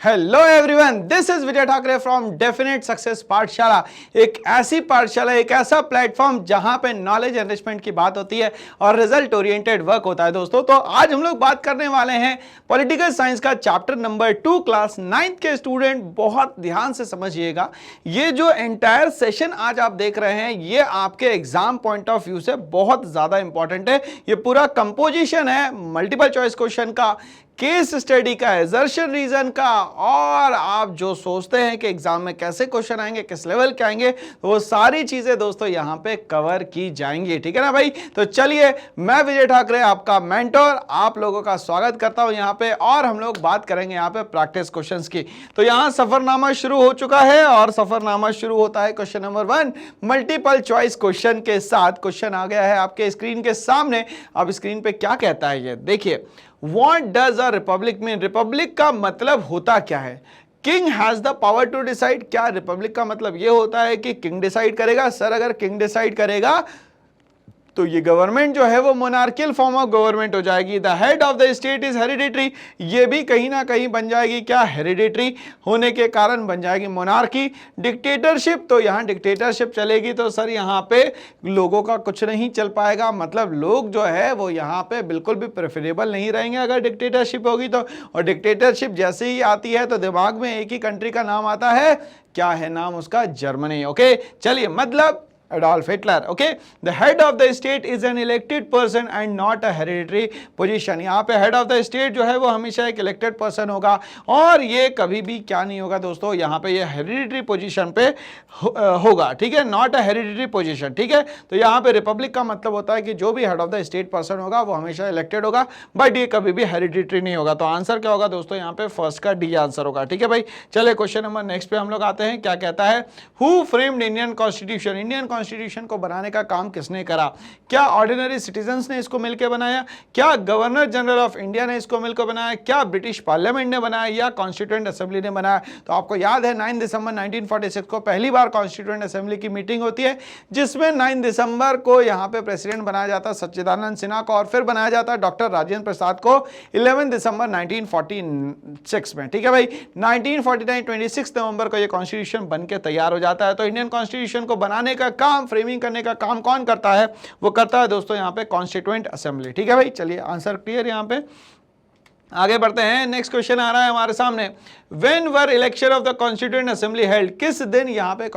Hello everyone, this is Vijay Thackeray from definite success पाठशाला। एक ऐसी पाठशाला, एक ऐसा प्लेटफॉर्म जहां पे नॉलेज एनरिचमेंट की बात होती है और रिजल्ट ओरिएंटेड वर्क होता है। दोस्तों, तो आज हम लोग बात करने वाले हैं पॉलिटिकल साइंस का चैप्टर नंबर 2। क्लास 9th के स्टूडेंट बहुत ध्यान से समझिएगा। ये जो एंटायर सेशन आज आप देख रहे हैं, ये आपके एग्जाम पॉइंट ऑफ व्यू से बहुत ज्यादा इंपॉर्टेंट है। ये पूरा कंपोजिशन है मल्टीपल चॉइस क्वेश्चन का, केस स्टडी का, एजर्शन रीजन का, और आप जो सोचते हैं कि एग्जाम में कैसे क्वेश्चन आएंगे, किस लेवल के आएंगे, वो सारी चीजें दोस्तों यहां पे कवर की जाएंगी। ठीक है ना भाई? तो चलिए, मैं विजय ठाकरे आपका मेंटोर आप लोगों का स्वागत करता हूं यहां पे, और हम लोग बात करेंगे यहां पे प्रैक्टिस क्वेश्चंस की। तो यहां सफरनामा शुरू हो चुका है और सफरनामा शुरू होता है question number 1 multiple choice question के साथ। क्वेश्चन आ गया है आपके स्क्रीन के सामने। अब स्क्रीन पे क्या कहता है ये देखिए। What does a republic mean? Republic का मतलब होता क्या है? King has the power to decide. क्या रिपब्लिक का मतलब यह होता है कि किंग डिसाइड करेगा? सर, अगर किंग डिसाइड करेगा तो ये गवर्नमेंट जो है वो मोनार्कियल फॉर्म ऑफ गवर्नमेंट हो जाएगी। The head of the state is hereditary. ये भी कहीं ना कहीं बन जाएगी क्या? हेरिडिटरी होने के कारण बन जाएगी मोनार्की। डिक्टेटरशिप, तो यहाँ डिक्टेटरशिप चलेगी तो सर यहाँ पे लोगों का कुछ नहीं चल पाएगा। मतलब लोग जो है वो यहाँ पे बिल्कुल भी प्रेफरेबल नहीं रहेंगे अगर डिक्टेटरशिप होगी तो। और डिक्टेटरशिप जैसे ही आती है तो दिमाग में एक ही कंट्री का नाम आता है। क्या है नाम उसका? जर्मनी। ओके, चलिए, मतलब Adolf Hitler. Okay, the head of the state is an elected person and not a hereditary position. यहाँ पे head of the state जो है वो हमेशा एक elected person होगा और ये कभी भी क्या नहीं होगा दोस्तों, यहाँ पे ये hereditary position पे होगा। ठीक है, not a hereditary position। ठीक है, तो यहाँ पे रिपब्लिक का मतलब होता है कि जो भी head of the state person होगा वो हमेशा elected होगा, बट ये कभी भी hereditary नहीं होगा। तो आंसर क्या होगा दोस्तों? यहाँ पे फर्स्ट का डी आंसर होगा। ठीक है भाई, चलिए क्वेश्चन नंबर नेक्स्ट पे हम लोग आते हैं। क्या कहता है? Who framed Indian Constitution? Indian constitution को बनाने का काम किसने करा? क्या ऑर्डिनरी सिटीजन्स ने इसको मिलकर बनाया? क्या गवर्नर जनरल ऑफ इंडिया ने इसको मिलकर बनाया? क्या ब्रिटिश पार्लियामेंट ने बनाया या कॉन्स्टिट्यूएंट असेंबली ने बनाया? तो आपको याद है 9 दिसंबर 1946 को पहली बार कॉन्स्टिट्यूएंट असेंबली की मीटिंग होती है, जिसमें 9 दिसंबर को यहाँ पे प्रेसिडेंट बनाया जाता है सच्चिदानंद सिन्हा को, और फिर बनाया जाता है डॉक्टर राजेंद्र प्रसाद को 11 दिसंबर 1946 में। ठीक है भाई, 1949 26 नवंबर को ये कॉन्स्टिट्यूशन बन के तैयार हो जाता है। तो इंडियन कॉन्स्टिट्यूशन को बनाने का काम, फ्रेमिंग करने का काम कौन करता है? वो करता है दोस्तों यहाँ पे कॉन्स्टिट्यूएंट असेंबली। ठीक है भाई, चलिए आंसर क्लियर। यहाँ पे आगे बढ़ते हैं। नेक्स्ट क्वेश्चन आ रहा है हमारे सामने। When were election of the constituent assembly held? किस दिन यहाँ पे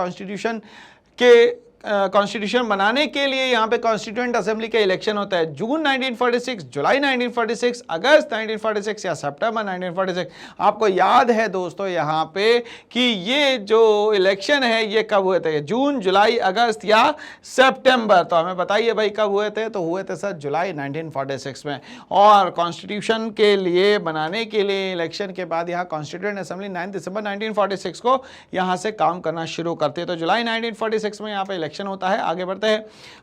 कॉन्स्टिट्यूशन बनाने के लिए यहाँ पे कॉन्स्टिट्यूएंट असेंबली का इलेक्शन होता है? जून 1946, जुलाई 1946, अगस्त 1946 या सितंबर 1946? आपको याद है दोस्तों यहाँ पे कि ये जो इलेक्शन है ये कब हुए थे? जून, जुलाई, अगस्त या सितंबर? तो हमें बताइए भाई कब हुए थे? तो हुए थे सर जुलाई 1946 में। और कॉन्स्टिट्यूशन के लिए बनाने के लिए इलेक्शन के बाद यहाँ कॉन्स्टिट्यूएंट असेंबली 9 दिसंबर 1946 को यहाँ से काम करना शुरू करती है। तो जुलाई 1946 में यहाँ पे इलेक्शन होता है। आगे बढ़ते हैं।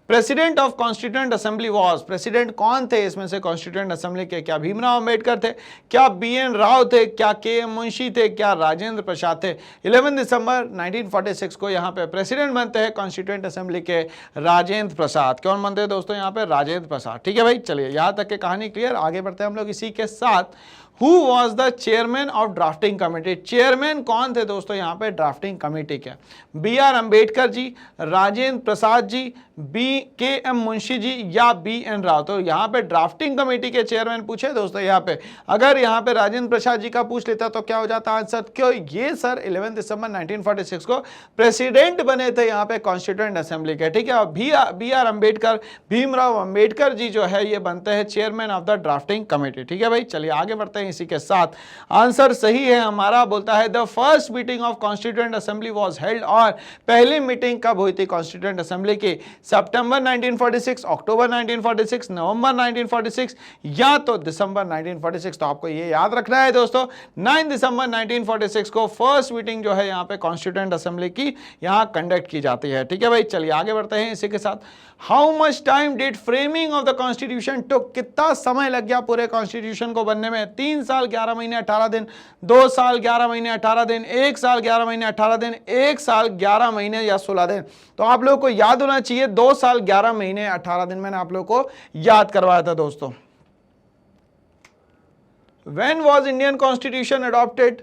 President of constituent assembly was? President कौन थे इसमें से कॉन्स्टिट्यूएंट असेंबली के? क्या भीमराव अंबेडकर थे? क्या BN राव थे? क्या KM मुंशी थे? क्या राजेंद्र प्रसाद थे? 11 दिसंबर 1946 को यहाँ पे प्रेसिडेंट बनते हैं कॉन्स्टिट्यूएंट असेंबली के राजेंद्र प्रसाद। कौन बनते हैं दोस्तों यहाँ पे? राजेंद्र प्रसाद। ठीक है भाई, चलिए यहां तक की कहानी क्लियर। आगे बढ़ते हैं हम लोग इसी के साथ। Who was the chairman of drafting committee? Chairman कौन थे दोस्तों यहाँ पे ड्राफ्टिंग कमेटी के? BR अंबेडकर जी, राजेंद्र प्रसाद जी, KM मुंशी जी या BN राव? तो यहाँ पे ड्राफ्टिंग कमेटी के चेयरमैन पूछे दोस्तों यहाँ पे। अगर यहाँ पे राजेंद्र प्रसाद जी का पूछ लेता तो क्या हो जाता आंसर? क्यों ये सर 11 दिसंबर 1946 को प्रेसिडेंट बने थे यहाँ पे कॉन्स्टिट्यूएंट असेंबली के। ठीक है, और BR अंबेडकर, भीमराव अंबेडकर जी जो है ये बनते हैं chairman of the drafting committee. ठीक है भाई, चलिए आगे बढ़ते हैं इसी के साथ। आंसर सही है हमारा, बोलता है the first meeting of constituent assembly was held. और पहली मीटिंग कब हुई थी कॉन्स्टिट्यूएंट असेंबली की? सितंबर 1946, अक्टूबर 1946, नवंबर 1946 या तो दिसंबर 1946? तो आपको ये याद रखना है दोस्तों, 9 दिसंबर 1946 को फर्स्ट मीटिंग जो है यहाँ पे कॉन्स्टिट्यूएंट असेंबली की यहाँ कंडक्ट की जाती है। ठीक है भाई, चलिए आगे बढ़ते हैं इसी के साथ। How much time did framing of the constitution took? कितना समय लग गया पूरे कॉन्स्टिट्यूशन को बनने में? 3 साल 11 महीने 18 दिन, 2 साल 11 महीने 18 दिन, 1 साल 11 महीने 18 दिन, 1 साल 11 महीने या 16 दिन? तो आप लोगों को याद होना चाहिए 2 साल 11 महीने 18 दिन मैंने आप लोगों को याद करवाया था दोस्तों। When was Indian Constitution adopted?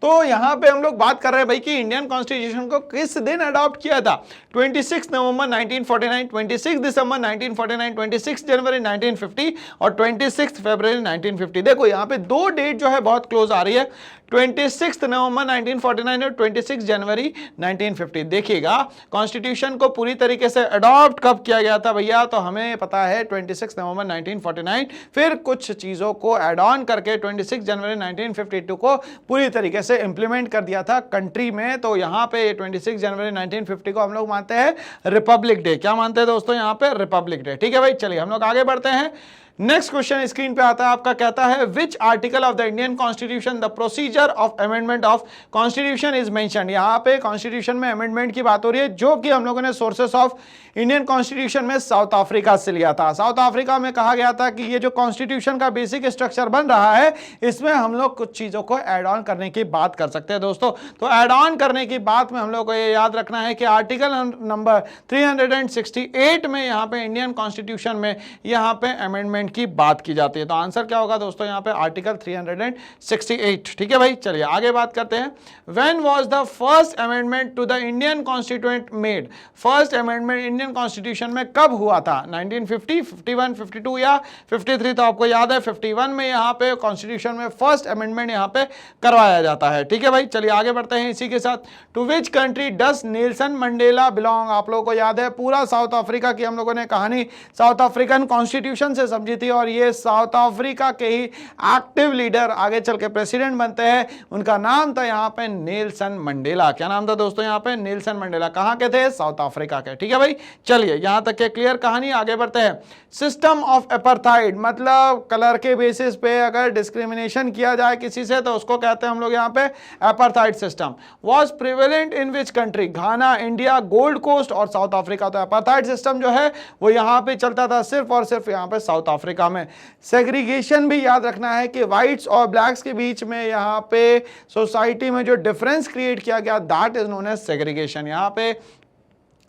तो यहाँ पे हम लोग बात कर रहे हैं भाई कि इंडियन कॉन्स्टिट्यूशन को किस दिन अडॉप्ट किया था। 26 नवंबर 1949, 26 दिसंबर 1949, 26 जनवरी 1950 और 26 फरवरी 1950। देखो यहाँ पे दो डेट जो है बहुत क्लोज आ रही है, 26 नवंबर 1949 और 26 जनवरी 1950। देखिएगा कॉन्स्टिट्यूशन को पूरी तरीके से अडॉप्ट कब किया गया था भैया, तो हमें पता है 26 नवंबर 1949, फिर कुछ चीजों को ऐड ऑन करके 26 जनवरी 1952 को पूरी तरीके से इंप्लीमेंट कर दिया था कंट्री में। तो यहाँ पे 26 जनवरी 1950 को हम लोग मानते हैं रिपब्लिक डे। क्या मानते हैं दोस्तों यहाँ पे? Republic day. ठीक है भाई, चलिए हम लोग आगे बढ़ते हैं। नेक्स्ट क्वेश्चन स्क्रीन पे आता है आपका, कहता है which article of the Indian constitution the procedure of amendment of constitution is mentioned. यहाँ पे कॉन्स्टिट्यूशन में अमेंडमेंट की बात हो रही है, जो कि हम लोगों ने सोर्सेस ऑफ इंडियन कॉन्स्टिट्यूशन में साउथ अफ्रीका से लिया था। साउथ अफ्रीका में कहा गया था कि ये जो कॉन्स्टिट्यूशन का बेसिक स्ट्रक्चर बन रहा है, इसमें हम लोग कुछ चीजों को ऐड ऑन करने की बात कर सकते हैं दोस्तों। तो ऐड ऑन करने की बात में हम लोग को ये याद रखना है कि आर्टिकल नंबर 368 में यहाँ पे इंडियन कॉन्स्टिट्यूशन में यहाँ पे अमेंडमेंट की बात की जाती है। तो आंसर क्या होगा दोस्तों यहाँ पे? आर्टिकल 368। ठीक है भाई, चलिए आगे बात करते हैं। When was the first amendment to the Indian constituent made? First amendment Indian constitution में कब हुआ था? 1950, 51, 52 या 53? तो आपको याद है 51 में यहाँ पे कॉन्स्टिट्यूशन में फर्स्ट अमेंडमेंट यहाँ पे करवाया जाता है। ठीक है भाई, चलिए आगे बढ़ते हैं इसी के साथ। To which country does Nelson Mandela belong? आप लोगों को याद है पूरा साउथ अफ्रीका की हम लोगों ने कहानी साउथ अफ्रीकन कॉन्स्टिट्यूशन से समझी थी, और ये साउथ अफ्रीका के ही एक्टिव लीडर आगे चल के प्रेसिडेंट बनते हैं। उनका नाम था यहाँ पे नेल्सन मंडेला। क्या नाम था दोस्तों यहाँ पे? Nelson Mandela. कहाँ के थे? साउथ अफ्रीका के। ठीक है भाई, चलिए यहां तक के क्लियर कहानी, आगे बढ़ते हैं। सिस्टम ऑफ अपार्थाइड मतलब कलर के बेसिस पे अगर डिस्क्रिमिनेशन किया जाए किसी से तो उसको कहते हैं हम लोग यहाँ पे apartheid system. Was prevalent in which country? Ghana, India, Gold Coast और साउथ अफ्रीका। तो अपार्थाइड सिस्टम जो है वो यहाँ पे चलता था सिर्फ और सिर्फ यहाँ पे साउथ अफ्रीका में। सेग्रीगेशन भी याद रखना है कि व्हाइट्स और ब्लैक्स के बीच में यहाँ पे सोसाइटी में जो डिफरेंस क्रिएट किया गया, that is known as segregation. यहाँ पे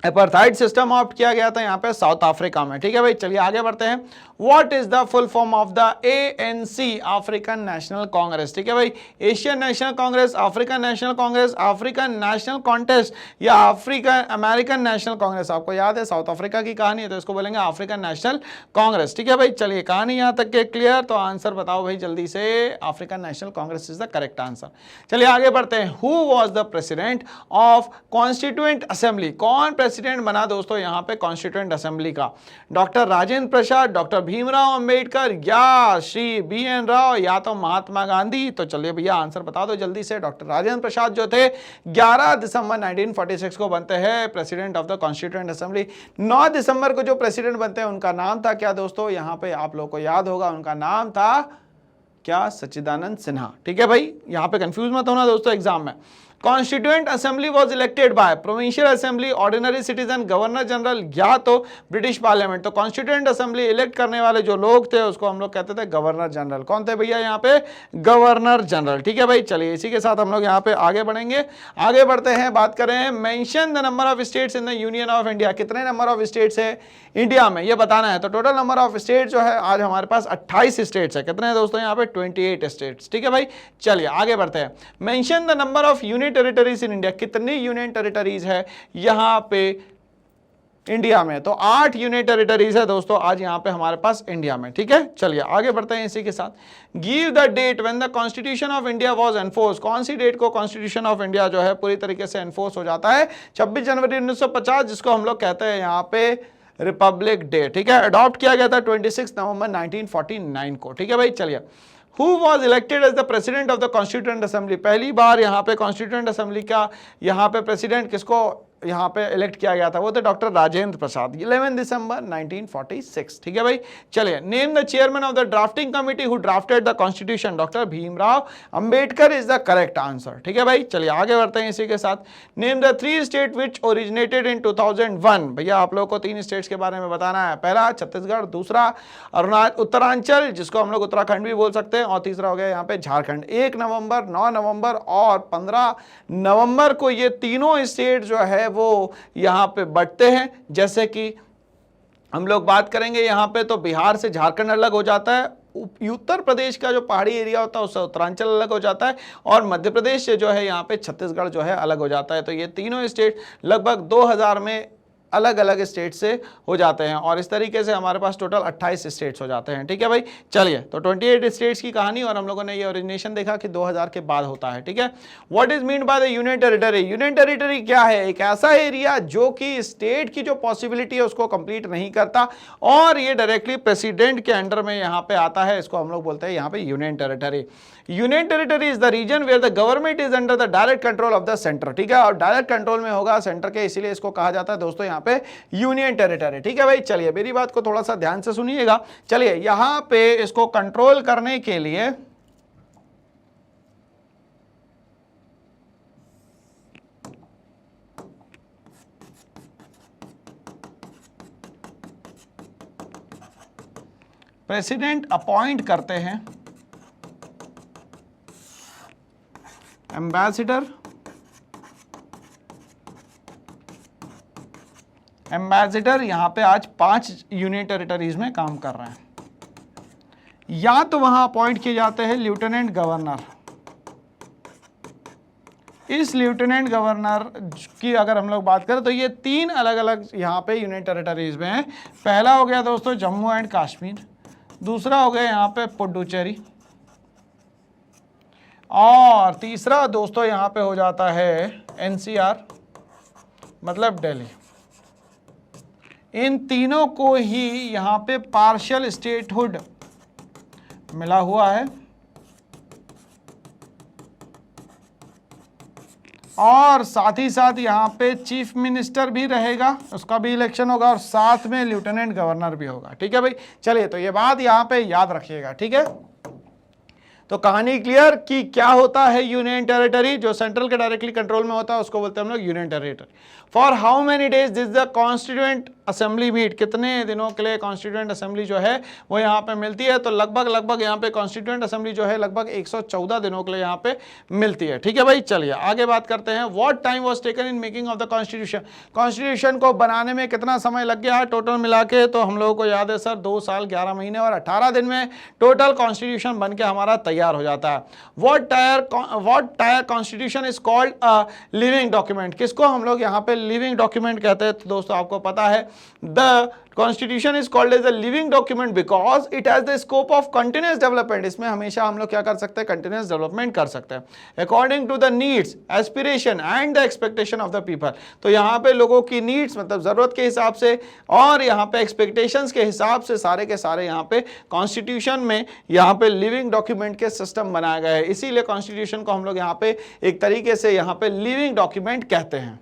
अपार्थाइड सिस्टम ऑप्ट किया गया था यहाँ पे साउथ अफ्रीका में। ठीक है भाई, चलिए आगे बढ़ते हैं। What is the full form of the ANC? African national Congress. ठीक है भाई, Asian national Congress, African national Congress, African national contest या अफ्रीकन अमेरिकन नेशनल कांग्रेस। आपको याद है साउथ अफ्रीका की कहानी है, तो इसको बोलेंगे अफ्रीकन नेशनल कांग्रेस। ठीक है भाई, चलिए कहानी यहाँ तक के क्लियर। तो आंसर बताओ भाई जल्दी से। African national Congress is the correct answer. चलिए आगे बढ़ते हैं। Who was the president of constituent assembly? कौन प्रेसिडेंट बना दोस्तों यहाँ पे कॉन्स्टिट्यूएंट असेंबली का? डॉक्टर राजेंद्र प्रसाद, डॉक्टर भीमराव अंबेडकर या श्री BN राव या तो महात्मा गांधी? तो चलिए भैया आंसर बता दो जल्दी से। डॉक्टर राजेंद्र प्रसाद जो थे 11 दिसंबर 1946 को बनते हैं president of the constituent assembly. 9 दिसंबर को जो प्रेसिडेंट बनते हैं उनका नाम था क्या दोस्तों? यहाँ पे आप लोगों को याद होगा, उनका नाम था क्या? सच्चिदानंद सिन्हा। ठीक है भाई, यहाँ पे कंफ्यूज मत होना दोस्तों एग्जाम में। Constituent assembly was elected by provincial assembly, ordinary citizen, governor general या तो ब्रिटिश पार्लियामेंट। तो कॉन्स्टिट्यूएंट असेंबली इलेक्ट करने वाले जो लोग थे उसको हम लोग कहते थे गवर्नर जनरल। कौन थे भैया यहाँ पे? Governor general. ठीक है भाई, चलिए इसी के साथ हम लोग यहाँ पे आगे बढ़ेंगे। आगे बढ़ते हैं, बात करें mention the number of states in the union of India. कितने नंबर ऑफ स्टेट्स है इंडिया में ये बताना है। तो टोटल नंबर ऑफ स्टेट जो है आज हमारे पास 28 स्टेट्स है। कितने हैं दोस्तों यहाँ पे? 28 स्टेट्स। ठीक है भाई, चलिए आगे बढ़ते हैं। Mention the number of union territories in India. कितनी यूनियन टेरिटरीज है यहाँ पे इंडिया में? तो 8 यूनियन टेरिटरीज है दोस्तों आज यहाँ पे हमारे पास इंडिया में। ठीक है, चलिए आगे बढ़ते हैं इसी के साथ। Give the date when the constitution of India was enforce. कौन सी डेट को कॉन्स्टिट्यूशन ऑफ इंडिया जो है पूरी तरीके से एनफोर्स हो जाता है? 26 जनवरी 1950, जिसको हम लोग कहते हैं यहाँ पे रिपब्लिक डे। ठीक है, अडॉप्ट किया गया था 26 नवंबर 1949 को। ठीक है भाई, चलिए। Who was elected as the president of the Constituent Assembly? पहली बार यहाँ पे Constituent Assembly का यहाँ पे प्रेसिडेंट किसको यहाँ पे इलेक्ट किया गया था? वो थे डॉक्टर राजेंद्र प्रसाद, 11 दिसंबर 1946। ठीक है भाई, चलिए। Name the chairman of the drafting committee who drafted the constitution. Doctor Bhimrao Ambedkar is the correct answer. ठीक है भाई, चलिए आगे बढ़ते हैं इसी के साथ। Name the 3 state which originated in 2001। भैया आप लोग को 3 स्टेट्स के बारे में बताना है। पहला छत्तीसगढ़, दूसरा उत्तरांचल जिसको हम लोग उत्तराखंड भी बोल सकते हैं, और तीसरा हो गया यहाँ पे झारखंड। 1 नवंबर, 9 नवंबर और 15 नवंबर को ये तीनों स्टेट जो है वो यहाँ पे बढ़ते हैं। जैसे कि हम लोग बात करेंगे यहाँ पे तो बिहार से झारखंड अलग हो जाता है, उत्तर प्रदेश का जो पहाड़ी एरिया होता है उससे उत्तरांचल अलग हो जाता है, और मध्य प्रदेश से जो है यहाँ पे छत्तीसगढ़ जो है अलग हो जाता है। तो ये तीनों स्टेट लगभग 2000 में अलग अलग स्टेट से हो जाते हैं, और इस तरीके से हमारे पास टोटल 28 स्टेट्स हो जाते हैं। ठीक है भाई, चलिए तो 28 स्टेट्स की कहानी, और हम लोगों ने ये ओरिजिनेशन देखा कि 2000 के बाद होता है। ठीक है, what is mean by the union territory? Union territory क्या है? एक ऐसा एरिया जो कि स्टेट की जो पॉसिबिलिटी है उसको कंप्लीट नहीं करता, और ये डायरेक्टली प्रेसिडेंट के अंडर में यहाँ पे आता है, इसको हम लोग बोलते हैं यहाँ पे union territory. Union territory is the region where the government is under the direct control of the centre. ठीक है, और डायरेक्ट कंट्रोल में होगा सेंटर के, इसीलिए इसको कहा जाता है दोस्तों यहाँ पे यूनियन टेरिटरी। ठीक है भाई, चलिए मेरी बात को थोड़ा सा ध्यान से सुनिएगा। चलिए यहां पे इसको कंट्रोल करने के लिए प्रेसिडेंट अपॉइंट करते हैं एम्बेसडर। एम्बेसडर यहां पे आज 5 यूनियन टेरिटरीज में काम कर रहे हैं। या तो वहां अपॉइंट किए जाते हैं लेफ्टिनेंट गवर्नर। इस लेफ्टिनेंट गवर्नर की अगर हम लोग बात करें तो ये 3 अलग अलग यहां पे यूनियन टेरिटरीज में है। पहला हो गया दोस्तों जम्मू एंड कश्मीर, दूसरा हो गया यहां पे पुडुचेरी, और तीसरा दोस्तों यहां पे हो जाता है एनसीआर, मतलब दिल्ली। इन तीनों को ही यहां पे पार्शियल स्टेटहुड मिला हुआ है, और साथ ही साथ यहां पे चीफ मिनिस्टर भी रहेगा, उसका भी इलेक्शन होगा, और साथ में लेफ्टिनेंट गवर्नर भी होगा। ठीक है भाई, चलिए तो ये बात यहां पे याद रखिएगा। ठीक है, तो कहानी क्लियर कि क्या होता है यूनियन टेरिटरी। जो सेंट्रल के डायरेक्टली कंट्रोल में होता है उसको बोलते हैं हम लोग union territory. For how many days this the constituent assembly meet? कितने दिनों के लिए कॉन्स्टिट्यूएंट असेंबली जो है वो यहाँ पे मिलती है? तो लगभग यहाँ पे कॉन्स्टिट्यूएंट असेंबली जो है लगभग 114 दिनों के लिए यहाँ पे मिलती है। ठीक है भाई, चलिए आगे बात करते हैं। What time was taken in making of the constitution? Constitution को बनाने में कितना समय लग गया है टोटल मिला के? तो हम लोगों को याद है सर 2 साल 11 महीने और 18 दिन में टोटल कॉन्स्टिट्यूशन बन के हमारा तैयार हो जाता है। What tyre constitution is called a living document? किसको हम लोग यहाँ पे लिविंग डॉक्यूमेंट कहते हैं? तो दोस्तों आपको पता है the constitution is called as a living document because it has the scope of continuous development. इसमें हमेशा हम लोग क्या कर सकते हैं? कंटिन्यूअस डेवलपमेंट कर सकते हैं according to the needs, aspiration and the expectation of the people. तो यहाँ पे लोगों की नीड्स मतलब जरूरत के हिसाब से और यहाँ पे एक्सपेक्टेशंस के हिसाब से सारे के सारे यहाँ पे कॉन्स्टिट्यूशन में यहाँ पे लिविंग डॉक्यूमेंट के सिस्टम बनाया गया है। इसीलिए कॉन्स्टिट्यूशन को हम लोग यहाँ पे एक तरीके से यहाँ पे लिविंग डॉक्यूमेंट कहते हैं।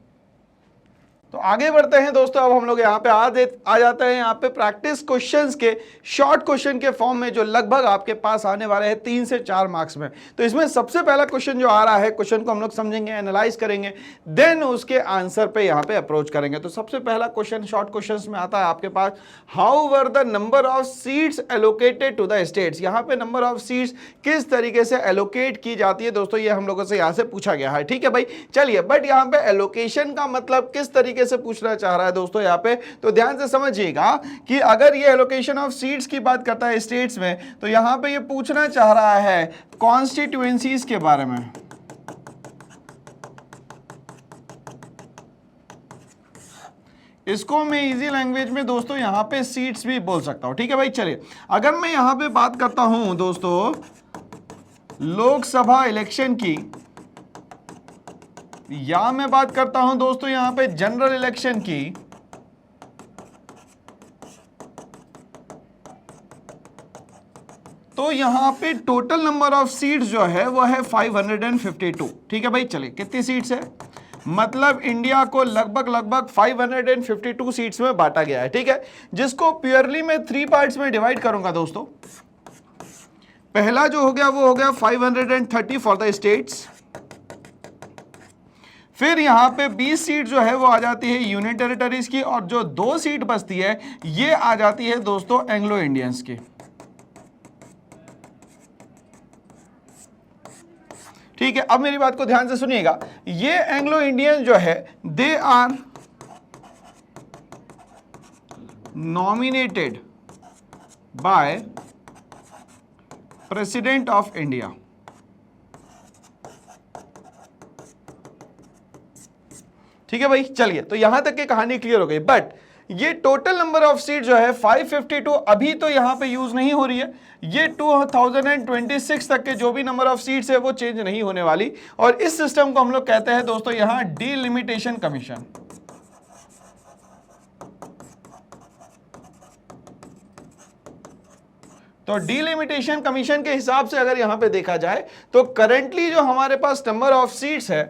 तो आगे बढ़ते हैं दोस्तों, अब हम लोग यहाँ पे आ जाते हैं यहाँ पे प्रैक्टिस क्वेश्चंस के शॉर्ट क्वेश्चन के फॉर्म में, जो लगभग आपके पास आने वाले हैं 3 से 4 मार्क्स में। तो इसमें सबसे पहला क्वेश्चन जो आ रहा है, क्वेश्चन को हम लोग समझेंगे, एनालाइज करेंगे, देन उसके आंसर पे यहाँ पे अप्रोच करेंगे। तो सबसे पहला क्वेश्चन शॉर्ट क्वेश्चन में आता है आपके पास, how were the number of seats allocated to the states? यहाँ पे नंबर ऑफ सीट्स किस तरीके से एलोकेट की जाती है दोस्तों, ये हम लोगों से यहाँ से पूछा गया है। ठीक है भाई, चलिए, बट यहाँ पे एलोकेशन का मतलब किस तरीके से पूछना चाह रहा है दोस्तों यहाँ पे, तो ध्यान से समझिएगा कि अगर ये एलोकेशन ऑफ सीट्स की बात करता है स्टेट्स में, तो यहां पे ये पूछना चाह रहा है कॉन्स्टिट्यूएंसीज के बारे में। इसको मैं इजी लैंग्वेज में दोस्तों यहां पे सीट्स भी बोल सकता हूं। ठीक है भाई, चलिए अगर मैं यहां पे बात करता हूं दोस्तों लोकसभा इलेक्शन की, या मैं बात करता हूं दोस्तों यहां पे जनरल इलेक्शन की, तो यहां पे टोटल नंबर ऑफ सीट्स जो है वो है 552। ठीक है भाई, चलिए कितनी सीट्स है, मतलब इंडिया को लगभग 552 सीट्स में बांटा गया है। ठीक है, जिसको प्योरली मैं 3 पार्ट्स में डिवाइड करूंगा दोस्तों। पहला जो हो गया वो हो गया 530 फॉर द स्टेट्स, फिर यहां पे 20 सीट जो है वो आ जाती है यूनियन टेरिटरीज की, और जो 2 सीट बचती है ये आ जाती है दोस्तों एंग्लो इंडियंस की। ठीक है, अब मेरी बात को ध्यान से सुनिएगा, ये एंग्लो इंडियन जो है they are nominated by president of India. ठीक है भाई, चलिए तो यहां तक की कहानी क्लियर हो गई। बट ये टोटल नंबर ऑफ सीट जो है 552 अभी तो यहां पे यूज नहीं हो रही है। ये 2026 तक के जो भी नंबर ऑफ सीट्स है वो चेंज नहीं होने वाली, और इस सिस्टम को हम लोग कहते हैं दोस्तों यहां डिलिमिटेशन कमीशन। तो डिलिमिटेशन कमीशन के हिसाब से अगर यहां पे देखा जाए तो करंटली जो हमारे पास नंबर ऑफ सीट्स है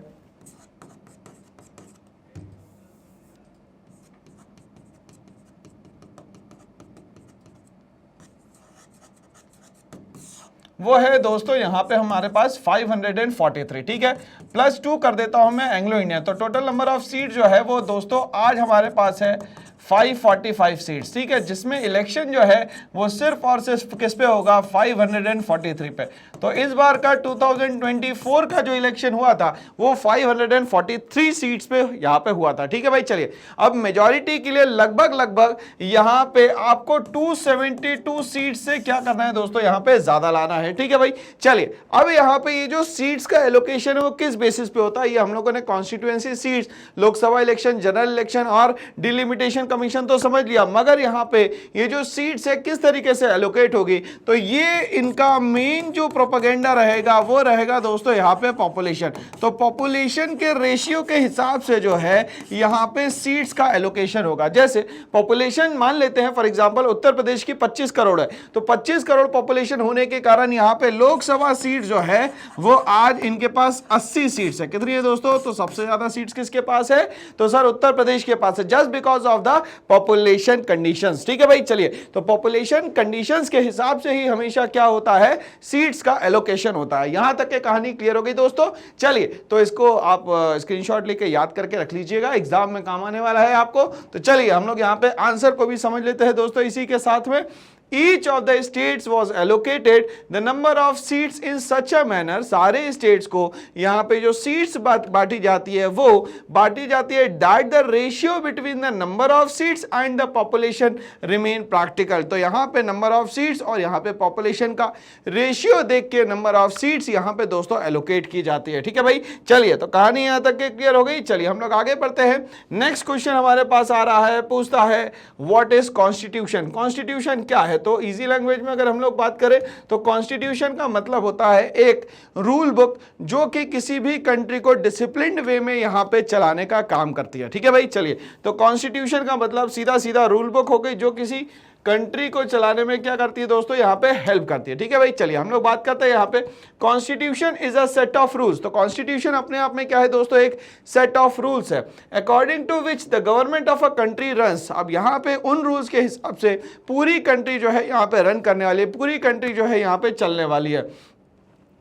वो है दोस्तों यहां पे हमारे पास 543। ठीक है, +2 कर देता हूं मैं एंग्लो इंडियन, तो टोटल नंबर ऑफ सीट जो है वो दोस्तों आज हमारे पास है 545 सीट्स। ठीक है, जिसमें इलेक्शन जो है वो सिर्फ और सिर्फ किस पे होगा, 543 पे। तो इस बार का 2024 का जो इलेक्शन हुआ था वो 543 सीट्स पे यहाँ पे हुआ था। ठीक है भाई, चलिए अब मेजॉरिटी के लिए लगभग यहाँ पे आपको 272 सीट से क्या करना है दोस्तों, यहाँ पे ज्यादा लाना है। ठीक है भाई, चलिए अब यहाँ पे ये जो सीट्स का एलोकेशन है वो किस बेसिस पे होता है, ये हम लोगों ने constituency seats, Lok Sabha election, general election और डिलिमिटेशन कमीशन तो समझ लिया, मगर यहाँ पे ये जो सीट्स है किस तरीके से एलोकेट होगी, तो ये इनका मेन जो प्रोपेगेंडा रहेगा वो रहेगा दोस्तों यहाँ पे पॉपुलेशन। तो पॉपुलेशन के रेशियो के हिसाब से जो है यहाँ पे सीट्स का एलोकेशन होगा। जैसे पॉपुलेशन मान लेते हैं फॉर एग्जांपल उत्तर प्रदेश की 25 करोड़ है, तो 25 करोड़ पॉपुलेशन होने के कारण यहाँ पे लोकसभा सीट जो है वो आज इनके पास 80 सीट्स है। कितनी है दोस्तों, तो सबसे ज्यादा सीट्स किसके पास है, तो सर उत्तर प्रदेश के पास है, just because of the population conditions. ठीक है भाई, चलिए तो पॉपुलेशन कंडीशंस के हिसाब से ही हमेशा क्या होता है, सीट्स का एलोकेशन होता है। यहां तक के कहानी क्लियर हो गई दोस्तों। चलिए तो इसको आप स्क्रीनशॉट लेके याद करके रख लीजिएगा, एग्जाम में काम आने वाला है आपको। तो चलिए हम लोग यहां पे आंसर को भी समझ लेते हैं दोस्तों इसी के साथ में। Each of the states was allocated the number of seats in such a manner, सारे स्टेट्स को यहाँ पे जो सीट्स बांटी जाती है वो बांटी जाती है that the ratio between the number of seats and the population remain practical। तो यहाँ पे नंबर ऑफ सीट्स और यहाँ पे पॉपुलेशन का रेशियो देख के नंबर ऑफ सीट्स यहाँ पे दोस्तों एलोकेट की जाती है। ठीक है भाई, चलिए तो कहानी यहाँ तक के क्लियर हो गई। चलिए हम लोग आगे बढ़ते हैं। नेक्स्ट क्वेश्चन हमारे पास आ रहा है, पूछता है व्हाट इज कॉन्स्टिट्यूशन। कॉन्स्टिट्यूशन क्या है, तो इजी लैंग्वेज में अगर हम लोग बात करें तो कॉन्स्टिट्यूशन का मतलब होता है एक रूल बुक जो कि किसी भी कंट्री को डिसिप्लिन्ड वे में यहां पे चलाने का काम करती है। ठीक है भाई, चलिए तो कॉन्स्टिट्यूशन का मतलब सीधा सीधा रूल बुक हो गई जो किसी कंट्री को चलाने में क्या करती है दोस्तों, यहाँ पे हेल्प करती है। ठीक है भाई, चलिए हम लोग बात करते हैं यहाँ पे constitution is a set of rules. तो कॉन्स्टिट्यूशन अपने आप में क्या है दोस्तों, एक सेट ऑफ रूल्स है according to which the government of a country runs. अब यहाँ पे उन रूल्स के हिसाब से पूरी कंट्री जो है यहाँ पे रन करने वाली है, पूरी कंट्री जो है यहाँ पे चलने वाली है।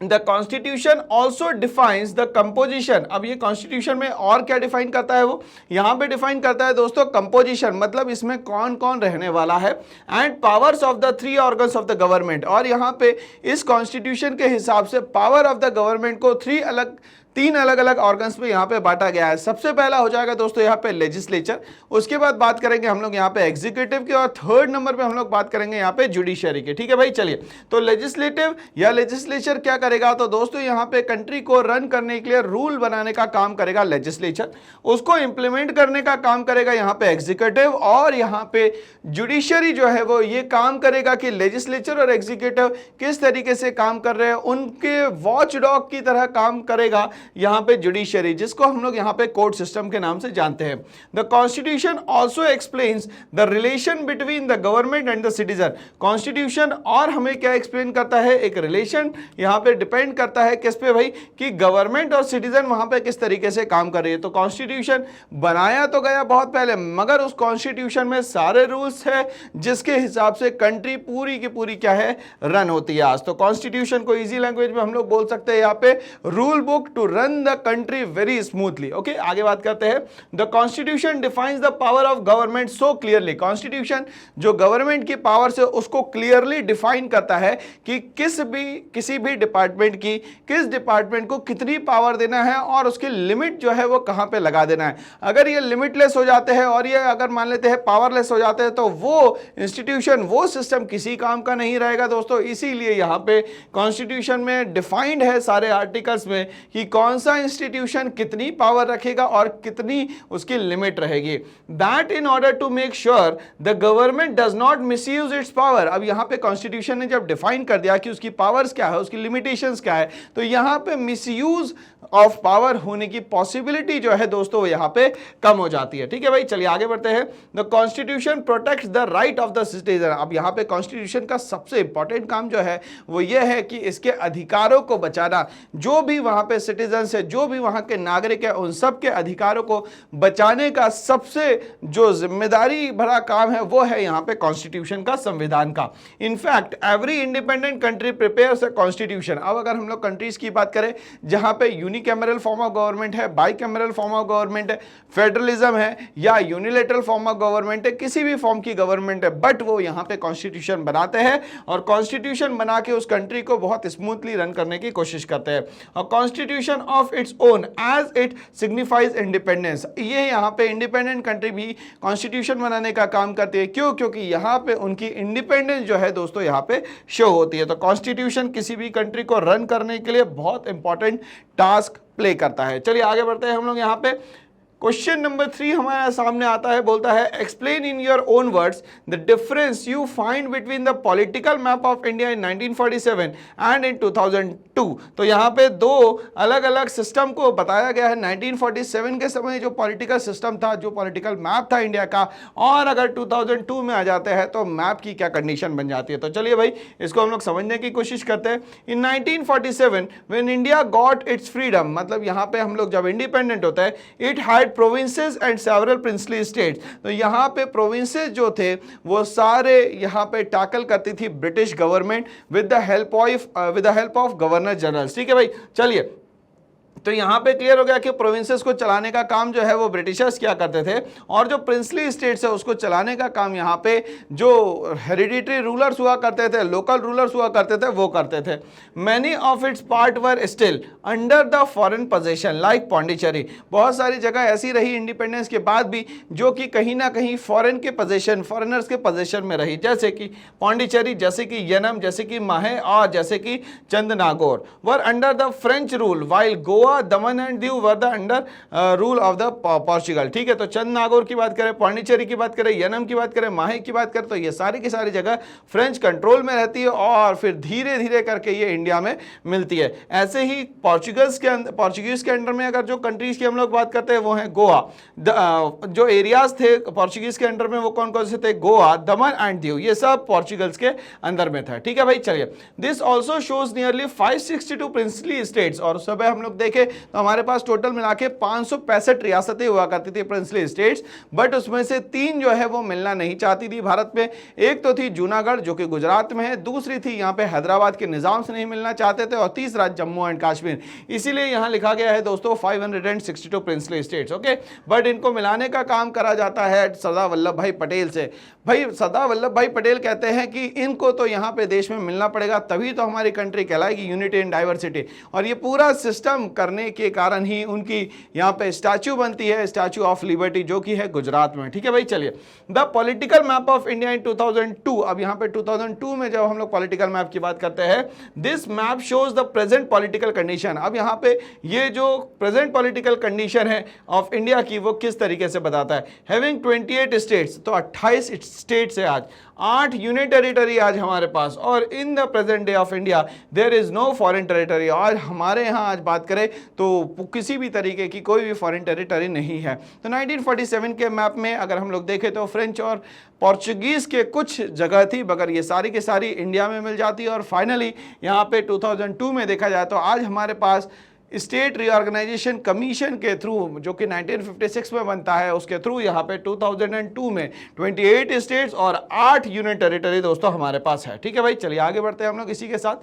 The Constitution also defines the composition। अब ये Constitution में और क्या डिफाइन करता है, वो यहाँ पे डिफाइन करता है दोस्तों composition, मतलब इसमें कौन कौन रहने वाला है, and powers of the 3 organs of the government। और यहाँ पे इस Constitution के हिसाब से power of the government को 3 अलग अलग ऑर्गन्स पे यहाँ पे बांटा गया है। सबसे पहला हो जाएगा दोस्तों यहाँ पे लेजिस्लेचर, उसके बाद बात करेंगे हम लोग यहाँ पे एग्जीक्यूटिव की, और थर्ड नंबर पे हम लोग बात करेंगे यहाँ पे जुडिशरी की। ठीक है भाई, चलिए तो लेजिस्लेटिव या लेजिस्लेचर क्या करेगा, तो दोस्तों यहाँ पे कंट्री को रन करने के लिए रूल बनाने का काम करेगा लेजिस्लेचर, उसको इंप्लीमेंट करने का काम करेगा यहाँ पे एग्जीक्यूटिव, और यहाँ पे जुडिशरी जो है वो ये काम करेगा कि लेजिस्लेचर और एग्जीक्यूटिव किस तरीके से काम कर रहे हैं उनके वॉच डॉग की तरह काम करेगा यहां पे जुडिशरी, जिसको हम लोग यहां पे कोर्ट सिस्टम के नाम से जानते हैं। The constitution also explains the relation between the government and the citizen. Constitution और हमें क्या एक्सप्लेन करता है, एक रिलेशन यहां पे डिपेंड करता है किस पे भाई, कि गवर्नमेंट और सिटीजन वहां पे किस तरीके से काम कर रही है। तो कॉन्स्टिट्यूशन बनाया तो गया बहुत पहले, मगर उस कॉन्स्टिट्यूशन में सारे रूल्स है जिसके हिसाब से कंट्री पूरी की पूरी क्या है, रन होती है आज। तो कॉन्स्टिट्यूशन को इजी लैंग्वेज में हम लोग बोल सकते हैं यहाँ पे rule book to run the country very smoothly. Okay, आगे बात करते हैं। The constitution defines the power of government so clearly. Constitution जो गवर्नमेंट की पावर से उसको क्लियरली डिफाइन करता है कि किसी भी डिपार्टमेंट की किस डिपार्टमेंट को कितनी पावर देना है और उसकी लिमिट जो है वो कहां पे लगा देना है। अगर ये लिमिटलेस हो जाते हैं और ये अगर मान लेते हैं पावरलेस हो जाते हैं तो वो इंस्टीट्यूशन, वो सिस्टम किसी काम का नहीं रहेगा दोस्तों। इसीलिए यहां पे कॉन्स्टिट्यूशन में डिफाइंड है सारे आर्टिकल्स में कि कौन सा इंस्टीट्यूशन कितनी पावर रखेगा और कितनी उसकी लिमिट रहेगी। That in order to make sure the government does not misuse its power. अब यहां पे कॉन्स्टिट्यूशन ने जब डिफाइन कर दिया कि उसकी पावर्स क्या है, उसकी लिमिटेशंस क्या है, तो यहां पे मिसयूज ऑफ पावर होने की पॉसिबिलिटी जो है दोस्तों यहां पे कम हो जाती है। ठीक है भाई, चलिए आगे बढ़ते हैं। The constitution protects the right of the citizen. अब यहां पे कॉन्स्टिट्यूशन का सबसे इंपॉर्टेंट काम जो है वो ये है कि इसके अधिकारों को बचाना। जो भी वहां पे सिटीजन है, जो भी वहां के नागरिक है, उन सब के अधिकारों को बचाने का सबसे जो जिम्मेदारी भरा काम है वो है यहां पे कॉन्स्टिट्यूशन का, संविधान का। In fact every independent country prepares a constitution. अब अगर हम लोग कंट्रीज की बात करें जहां पे यूनिकैमरल फॉर्म ऑफ गवर्नमेंट है, बाइकैमरल फॉर्म ऑफ गवर्नमेंट है, फेडरलिज्म है या यूनिलेटरल फॉर्म ऑफ गवर्नमेंट है, किसी भी फॉर्म की गवर्नमेंट है, बट वो यहां पे कॉन्स्टिट्यूशन बनाते हैं और कॉन्स्टिट्यूशन बना के उस कंट्री को बहुत स्मूथली रन करने की कोशिश करते हैं। और constitution of its own as it signifies independence. ये यहां पे इंडिपेंडेंट कंट्री भी कॉन्स्टिट्यूशन बनाने का काम करती है। क्यों? क्योंकि यहां पे उनकी इंडिपेंडेंस जो है दोस्तों यहां पे शो होती है। तो कॉन्स्टिट्यूशन किसी भी कंट्री को रन करने के लिए बहुत इंपॉर्टेंट टास्क प्ले करता है। चलिए आगे बढ़ते हैं हम लोग। यहां पे क्वेश्चन नंबर 3 हमारे सामने आता है, बोलता है explain in your own words the difference you find between the political map of India in 1947 and in 2002। तो यहाँ पे दो अलग अलग सिस्टम को बताया गया है। 1947 के समय जो पॉलिटिकल सिस्टम था, जो पॉलिटिकल मैप था इंडिया का, और अगर 2002 में आ जाते हैं तो मैप की क्या कंडीशन बन जाती है। तो चलिए भाई इसको हम लोग समझने की कोशिश करते हैं। इन 1947 when India got its freedom, मतलब यहाँ पे हम लोग जब इंडिपेंडेंट होता है, it had provinces and several princely states. तो यहाँ पे प्रोविंसेस जो थे वो सारे यहाँ पे टैकल करती थी British government with the help of governor general. ठीक है भाई, चलिए तो यहां पे क्लियर हो गया कि प्रोविंसेस को चलाने का काम जो है वो ब्रिटिशर्स क्या करते थे, और जो प्रिंसली स्टेट्स है उसको चलाने का काम यहां पे जो हेरिडिटरी रूलर्स हुआ करते थे, लोकल रूलर्स हुआ करते थे, वो करते थे। Many of its part were still under the foreign possession like Pondicherry. बहुत सारी जगह ऐसी रही इंडिपेंडेंस के बाद भी जो कि कहीं ना कहीं फॉरेन के पोजेशन, फॉरेनर्स के पोजेशन में रही, जैसे कि पौंडीचेरी, जैसे कि यनम, जैसे कि माहे और जैसे कि Chandernagore were under the French rule, while Goa, Daman and Diu were the under rule of the Portugal. ठीक है, तो चंद नागौर की बात करें, पौंडीचेरी की बात करें, यनम की बात करें, माहे की बात करें, तो ये सारी की सारी जगह फ्रेंच कंट्रोल में रहती है और फिर धीरे धीरे करके ये इंडिया में मिलती है। ऐसे ही पोर्चुगीज के अंडर में अगर जो कंट्रीज की हम लोग बात करते हैं वो है गोवा। जो एरियाज थे पोर्चुगीज के अंडर में वो कौन कौन से थे? गोवा, दमन एंड दीव, ये सब पोर्चुगल्स के अंदर में था। ठीक है भाई, चलिए this also shows nearly 562 princely states. और सुबह हम लोग देखें तो हमारे पास टोटल मिला के 565 रियासतें हुआ करती थी प्रिंसली स्टेट्स, बट उसमें से 3 जो है वो मिलना नहीं चाहती थी भारत में। एक तो थी जूनागढ़ जो कि गुजरात में है, दूसरी थी यहाँ पे हैदराबाद के निजाम से नहीं मिलना चाहते थे, और तीसरा जम्मू एंड कश्मीर। इसीलिए यहाँ लिखा गया है दोस्तों 562 प्रिंसली स्टेट्स। ओके, बट इनको मिलाने का काम करा जाता है सरदार वल्लभ भाई पटेल से। भाई सरदार वल्लभ भाई पटेल कहते हैं कि इनको तो यहाँ पे देश में मिलना पड़ेगा, तभी तो हमारी कंट्री कहलाएगी यूनिटी इन डाइवर्सिटी। और ये पूरा सिस्टम करने के कारण ही उनकी यहाँ पे स्टैचू बनती है, स्टैचू ऑफ लिबर्टी, जो कि है गुजरात में। ठीक है भाई, चलिए the political map of India in 2002। अब यहाँ पे 2002 में जब हम लोग पॉलिटिकल मैप की बात करते हैं, this map shows the present political condition. अब यहाँ पे ये जो प्रेजेंट पॉलिटिकल कंडीशन है ऑफ इंडिया की वो किस तरीके से बताता है। हैविंग 28 स्टेट्स, तो 28 स्टेट्स है आज, 8 यूनियन टेरिटरी आज हमारे पास, और in the present day of India there is no foreign territory. और हमारे यहाँ आज बात करें तो किसी भी तरीके की कोई भी फॉरेन टेरिटरी नहीं है। तो 1947 के मैप में अगर हम लोग देखें तो फ्रेंच और पोर्चुगीज के कुछ जगह थी, मगर ये सारी की सारी इंडिया में मिल जाती है। और फाइनली यहाँ पे 2002 में देखा जाए तो आज हमारे पास स्टेट रीऑर्गेनाइजेशन कमीशन के थ्रू, जो कि 1956 में बनता है, उसके थ्रू यहाँ पे 2002 में 28 स्टेट्स और 8 यूनियन टेरिटरी दोस्तों हमारे पास है। ठीक है भाई, चलिए आगे बढ़ते हैं हम लोग इसी के साथ।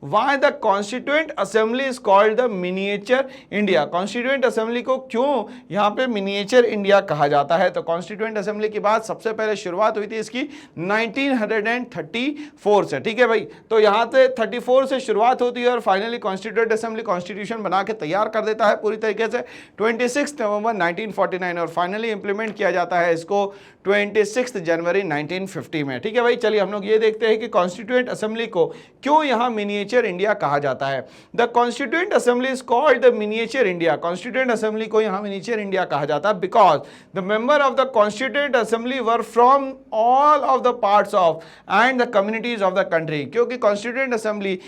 Why the Constituent Assembly is called the Miniature India? Constituent Assembly को क्यों यहाँ पे Miniature India कहा जाता है? तो Constituent Assembly की बात सबसे पहले शुरुआत हुई थी इसकी 1934 से। ठीक है भाई, तो यहाँ से 34 से शुरुआत होती है और फाइनली Constituent Assembly कॉन्स्टिट्यूशन बना के तैयार कर देता है पूरी तरीके से 26 नवंबर 1949 और फाइनली इंप्लीमेंट किया जाता है इसको 26 जनवरी 1950 में। ठीक है भाई, चलिए हम लोग ये देखते हैं कि कॉन्स्टिट्यूएंट असेंबली को क्यों यहाँ मिनिएचर इंडिया कहा जाता है। The constituent assembly is called the miniature India. Constituent assembly को यहाँ मिनिएचर इंडिया कहा जाता है because the member of the constituent assembly were from all of the parts of and the communities of the country. क्योंकि constituent assembly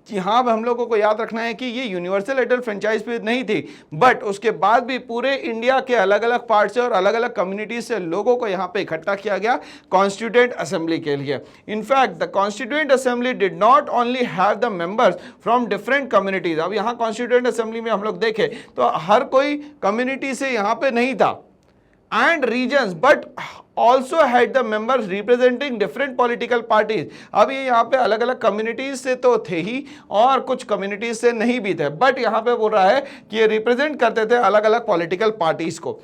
यहाँ हम लोगों को याद रखना है कि ये यूनिवर्सल एडल्ट फ्रेंचाइज पे नहीं थी, बट उसके बाद भी पूरे इंडिया के अलग अलग पार्ट से और अलग अलग कम्युनिटीज से लोगों को यहाँ पे इकट्ठा किया गया कॉन्स्टिट्यूएंट असेंबली के लिए। In fact the constituent assembly did not only have the members from different communities. अब यहाँ कॉन्स्टिट्यूएंट असेंबली में हम लोग देखें तो हर कोई कम्युनिटी से यहाँ पे नहीं था and regions but also had the members representing different political parties। अब ये यहाँ पे अलग अलग कम्युनिटीज से तो थे ही और कुछ कम्युनिटीज से नहीं भी थे, बट यहाँ पे बोल रहा है कि ये रिप्रेजेंट करते थे अलग अलग पॉलिटिकल पार्टीज को।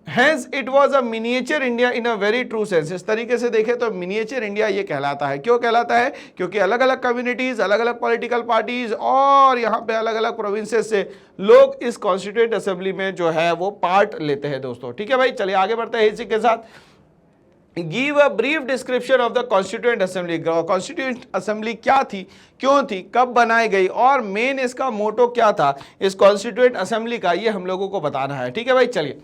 Hence it was a miniature India in a very true sense। इस तरीके से देखें तो मिनिएचर इंडिया ये कहलाता है। क्यों कहलाता है? क्योंकि अलग अलग कम्युनिटीज, अलग अलग पॉलिटिकल पार्टीज और यहाँ पे अलग अलग प्रोविंसेस से लोग इस कॉन्स्टिट्यूएंट असेंबली में जो है वो पार्ट लेते हैं दोस्तों। ठीक है भाई, चलिए आगे बढ़ते हैं इसी के साथ। Give a brief description of the constituent assembly. Constituent assembly क्या थी, क्यों थी, कब बनाई गई और मेन इसका मोटो क्या था इस कॉन्स्टिट्यूएंट असेंबली का, ये हम लोगों को बताना है। ठीक है भाई, चलिए।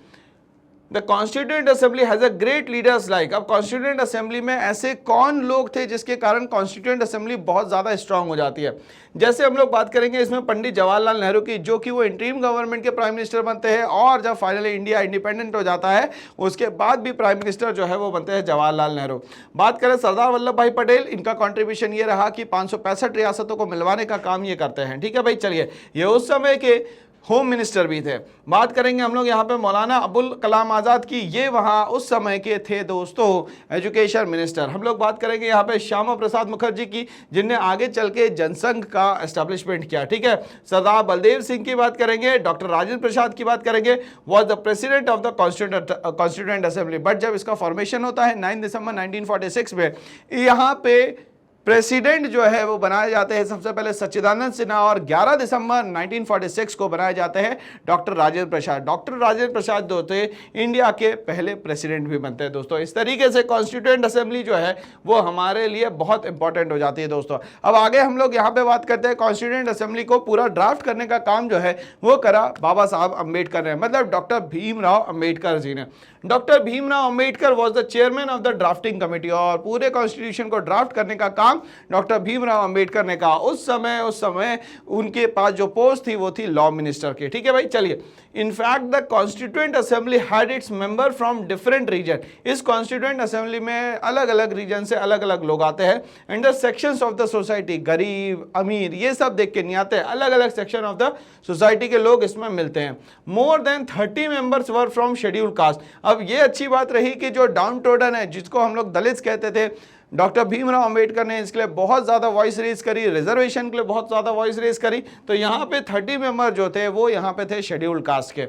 The constituent assembly has a great leaders like. अब कॉन्स्टिट्यूएंट असेंबली में ऐसे कौन लोग थे जिसके कारण कॉन्स्टिट्यूएंट असेंबली बहुत ज़्यादा स्ट्रांग हो जाती है। जैसे हम लोग बात करेंगे इसमें पंडित जवाहरलाल नेहरू की, जो कि वो इंटरिम गवर्नमेंट के प्राइम मिनिस्टर बनते हैं और जब फाइनली इंडिया इंडिपेंडेंट हो जाता है उसके बाद भी प्राइम मिनिस्टर जो है वो बनते हैं जवाहरलाल नेहरू। बात करें सरदार वल्लभ भाई पटेल, इनका कॉन्ट्रीब्यूशन ये रहा कि 565 रियासतों को मिलवाने का काम ये करते हैं। ठीक है भाई, चलिए। ये उस समय के होम मिनिस्टर भी थे। बात करेंगे हम लोग यहाँ पे मौलाना अबुल कलाम आज़ाद की, ये वहाँ उस समय के थे दोस्तों एजुकेशन मिनिस्टर। हम लोग बात करेंगे यहाँ पे श्यामा प्रसाद मुखर्जी की, जिनने आगे चल के जनसंघ का एस्टेब्लिशमेंट किया। ठीक है। सरदार बलदेव सिंह की बात करेंगे, डॉक्टर राजेंद्र प्रसाद की बात करेंगे, was the president of the constituent assembly. But जब इसका फॉर्मेशन होता है 9 दिसंबर 1946 में, यहाँ पे प्रेसिडेंट जो है वो बनाए जाते हैं सबसे पहले सच्चिदानंद सिन्हा और 11 दिसंबर 1946 को बनाए जाते हैं डॉक्टर राजेंद्र प्रसाद। डॉक्टर राजेंद्र प्रसाद जो थे इंडिया के पहले प्रेसिडेंट भी बनते हैं दोस्तों। इस तरीके से कॉन्स्टिट्यूएंट असेंबली जो है वो हमारे लिए बहुत इंपॉर्टेंट हो जाती है दोस्तों। अब आगे हम लोग यहाँ पे बात करते हैं कॉन्स्टिट्यूएंट असेंबली को पूरा ड्राफ्ट करने का काम जो है वो करा बाबा साहब अम्बेडकर ने, मतलब डॉक्टर भीमराव अम्बेडकर जी ने। Doctor Bhimrao Ambedkar was the chairman of the drafting committee और पूरे कॉन्स्टिट्यूशन को ड्राफ्ट करने का काम डॉक्टर भीमराव अम्बेडकर ने कहा। उस समय उनके पास जो पोस्ट थी वो थी लॉ मिनिस्टर की। ठीक है भाई, चलिए। In fact the constituent assembly had its member from different region. इस कॉन्स्टिट्यूएंट असेंबली में अलग अलग रीजन से अलग अलग लोग आते हैं and the sections of the society, गरीब अमीर ये सब देख के नहीं आते, अलग अलग सेक्शन ऑफ द सोसाइटी के लोग इसमें मिलते हैं। More than 30 members were from scheduled caste. अब ये अच्छी बात रही कि जो डाउन टोडन है, जिसको हम लोग दलित कहते थे, डॉक्टर भीमराव अंबेडकर ने इसके लिए बहुत ज़्यादा वॉइस रेज करी, रिजर्वेशन के लिए बहुत ज़्यादा वॉइस रेज करी। तो यहाँ पे 30 मेंबर जो थे वो यहाँ पे थे शेड्यूल्ड कास्ट के।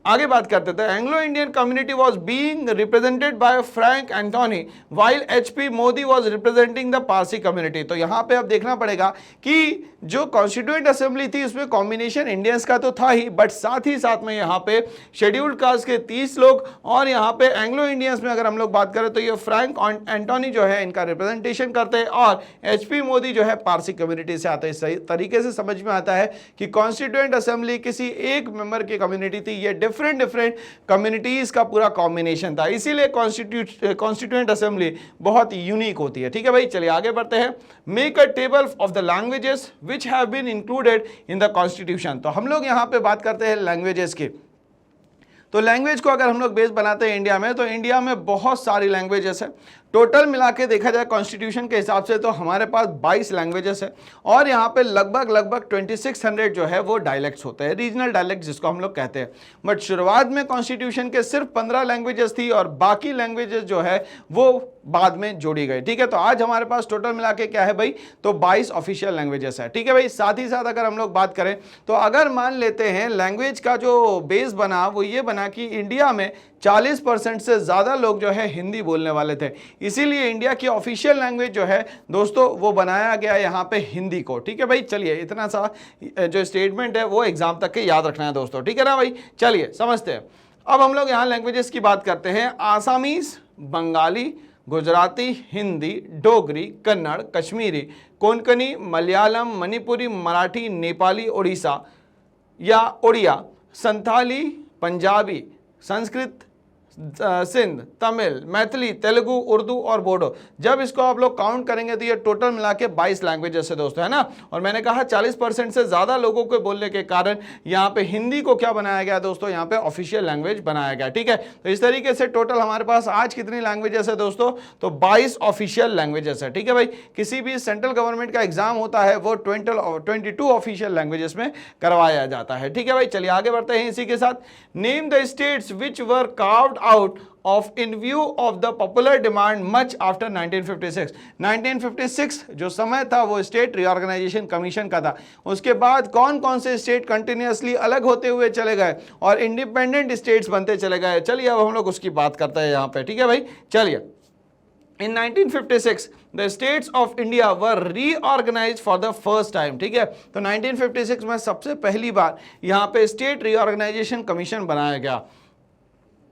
आगे बात करते थे। Anglo Indian community was being represented by Frank Anthony while HP Mody was representing the Parsi community. तो यहाँ पे अब देखना पड़ेगा कि जो कॉन्स्टिट्यूएंट असेंबली थी उसमें कॉम्बिनेशन इंडियंस का तो था ही, बट साथ ही साथ में यहाँ पे शेड्यूल्ड कास्ट के 30 लोग और यहाँ पे एंग्लो इंडियंस में अगर हम लोग बात करें तो ये फ्रैंक एंटोनी जो है इनका रिप्रेजेंटेशन करते हैं और एचपी मोदी जो है पारसी कम्युनिटी से आते हैं। सही तरीके से समझ में आता है कि कॉन्स्टिट्यूएंट असेंबली किसी एक मेंबर की कम्युनिटी थी, ये डिफरेंट कम्युनिटीज का पूरा कॉम्बिनेशन था, इसीलिए कॉन्स्टिट्यूएंट असेंबली बहुत यूनिक होती है। ठीक है भाई, चलिए आगे बढ़ते हैं। Make a table of the languages which have been included in the constitution. तो हम लोग यहाँ पे बात करते हैं लैंग्वेजेस की। तो लैंग्वेज को अगर हम लोग बेस बनाते हैं इंडिया में, तो इंडिया में बहुत सारी लैंग्वेजेस है। टोटल मिला के देखा जाए कॉन्स्टिट्यूशन के हिसाब से तो हमारे पास 22 लैंग्वेजेस है और यहाँ पे लगभग 2600 जो है वो डायलेक्ट्स होते हैं, रीजनल डायलेक्ट जिसको हम लोग कहते हैं। बट शुरुआत में कॉन्स्टिट्यूशन के सिर्फ 15 लैंग्वेजेस थी और बाकी लैंग्वेजेस जो है वो बाद में जोड़ी गई। ठीक है, तो आज हमारे पास टोटल मिला के क्या है भाई, तो 22 ऑफिशियल लैंग्वेजेस है। ठीक है भाई, साथ ही साथ अगर हम लोग बात करें तो अगर मान लेते हैं लैंग्वेज का जो बेस बना वो ये बना कि इंडिया में 40% से ज्यादा लोग जो है हिंदी बोलने वाले थे, इसीलिए इंडिया की ऑफिशियल लैंग्वेज जो है दोस्तों वो बनाया गया यहाँ पे हिंदी को। ठीक है भाई, चलिए इतना सा जो स्टेटमेंट है वो एग्जाम तक के याद रखना है दोस्तों। ठीक है ना भाई, चलिए समझते हैं। अब हम लोग यहाँ लैंग्वेजेस की बात करते हैं। आसामीज, बंगाली, गुजराती, हिंदी, डोगरी, कन्नड़, कश्मीरी, कोंकणी, मलयालम, मणिपुरी, मराठी, नेपाली, उड़ीसा या उड़िया, संथाली, पंजाबी, संस्कृत, सिंध, तमिल, मैथिली, तेलुगु, उर्दू और बोडो। जब इसको आप लोग काउंट करेंगे तो ये टोटल मिला के 22 लैंग्वेजेस है दोस्तों, है ना। और मैंने कहा 40% से ज्यादा लोगों को बोलने के कारण यहाँ पे हिंदी को क्या बनाया गया दोस्तों, यहाँ पे ऑफिशियल लैंग्वेज बनाया गया। ठीक है, तो इस तरीके से टोटल हमारे पास आज कितनी लैंग्वेजेस है दोस्तों, तो 22 ऑफिशियल लैंग्वेजेस है। ठीक है भाई, किसी भी सेंट्रल गवर्नमेंट का एग्जाम होता है वो 22 ऑफिशियल लैंग्वेजेस में करवाया जाता है। ठीक है भाई, चलिए आगे बढ़ते हैं इसी के साथ। Name the states which were carved out of in view of the popular demand much after 1956। 1956 जो समय था वो स्टेट रीऑर्गेनाइजेशन कमीशन का था। उसके बाद कौन कौन से स्टेट कंटिन्यूअसली अलग होते हुए चले गए और इंडिपेंडेंट स्टेट्स बनते चले गए। चलिए अब हम लोग उसकी बात करते हैं यहाँ पे। ठीक है भाई, चलिए। In 1956, the states of India were reorganized for the first time। ठीक है, तो 1956 में सबसे पहली बार यहाँ पे स्टेट रीऑर्गेनाइजेशन कमीशन बनाया गया।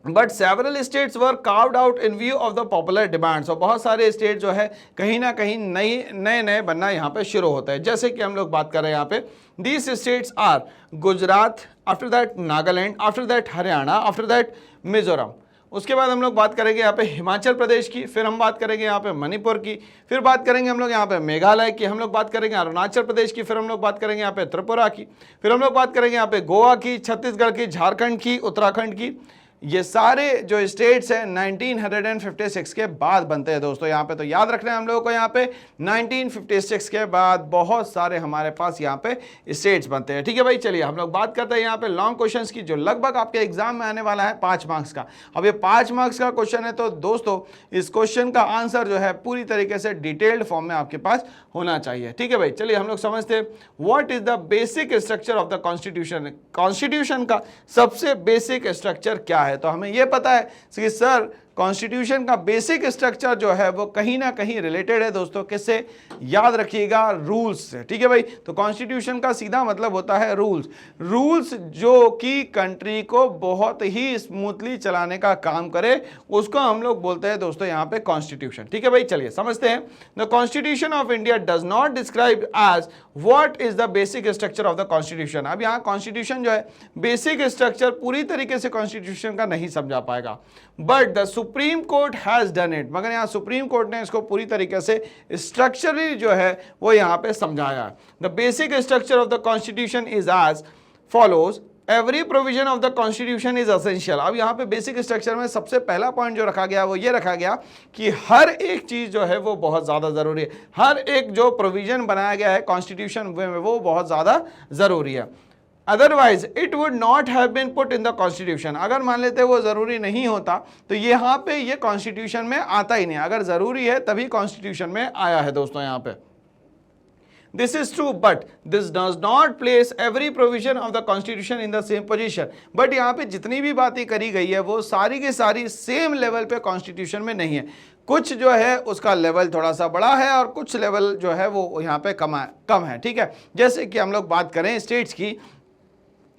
But several states were carved out in view of the popular demands. और बहुत सारे स्टेट जो है कहीं ना कहीं नए बनना यहाँ पे शुरू होता है। जैसे कि हम लोग बात कर रहे हैं यहाँ पे, these states are Gujarat, after that Nagaland, after that Haryana, after that Mizoram. उसके बाद हम लोग बात करेंगे यहाँ पे हिमाचल प्रदेश की, फिर हम बात करेंगे यहाँ पे मणिपुर की, फिर बात करेंगे हम लोग यहाँ पे मेघालय की, हम लोग बात करेंगे अरुणाचल प्रदेश की, फिर हम लोग बात करेंगे यहाँ पे त्रिपुरा की, फिर हम लोग बात करेंगे यहाँ पे गोवा की, छत्तीसगढ़ की, झारखंड की, उत्तराखंड की। ये सारे जो स्टेट्स हैं 1956 के बाद बनते हैं दोस्तों। यहाँ पे तो याद रखना है हम लोगों को, यहाँ पे 1956 के बाद बहुत सारे हमारे पास यहाँ पे स्टेट्स बनते हैं। ठीक है भाई, चलिए हम लोग बात करते हैं यहाँ पे लॉन्ग क्वेश्चंस की, जो लगभग आपके एग्जाम में आने वाला है 5 मार्क्स का। अब ये 5 मार्क्स का क्वेश्चन है तो दोस्तों इस क्वेश्चन का आंसर जो है पूरी तरीके से डिटेल्ड फॉर्म में आपके पास होना चाहिए। ठीक है भाई, चलिए हम लोग समझते हैं what is the basic structure of the constitution. Constitution का सबसे बेसिक स्ट्रक्चर क्या है, तो हमें यह पता है कि सर कॉन्स्टिट्यूशन का बेसिक स्ट्रक्चर जो है वो कहीं ना कहीं रिलेटेड है दोस्तों किससे, याद रखिएगा, रूल्स से। ठीक है भाई, तो कॉन्स्टिट्यूशन का सीधा मतलब होता है रूल्स जो कि कंट्री को बहुत ही स्मूथली चलाने का काम करे, उसको हम लोग बोलते हैं दोस्तों यहाँ पे कॉन्स्टिट्यूशन। ठीक है भाई, चलिए समझते हैं। The constitution of India does not describe as what is the basic structure of the constitution. अब यहाँ कॉन्स्टिट्यूशन जो है बेसिक स्ट्रक्चर पूरी तरीके से कॉन्स्टिट्यूशन का नहीं समझा पाएगा, but the supreme court has done it. मगर यहाँ सुप्रीम कोर्ट ने इसको पूरी तरीके से स्ट्रक्चरली जो है वो यहाँ पे समझाया। The basic structure of the constitution is as follows, every provision of the constitution is essential. अब यहाँ पे बेसिक स्ट्रक्चर में सबसे पहला पॉइंट जो रखा गया वो ये रखा गया कि हर एक चीज जो है वो बहुत ज्यादा जरूरी है। हर एक जो प्रोविजन बनाया गया है कॉन्स्टिट्यूशन में वो बहुत ज्यादा जरूरी है। Otherwise it would not have been put in the constitution. अगर मान लेते वो जरूरी नहीं होता तो यहाँ पे ये कॉन्स्टिट्यूशन में आता ही नहीं। अगर जरूरी है तभी कॉन्स्टिट्यूशन में आया है दोस्तों यहाँ पे। This is true, but this does not place every provision of the constitution in the same position। but यहाँ पे जितनी भी बातें करी गई है वो सारी की सारी सेम लेवल पे कॉन्स्टिट्यूशन में नहीं है। कुछ जो है उसका लेवल थोड़ा सा बड़ा है और कुछ लेवल जो है वो यहाँ पे कम है। ठीक है, जैसे कि हम लोग बात करें स्टेट्स की,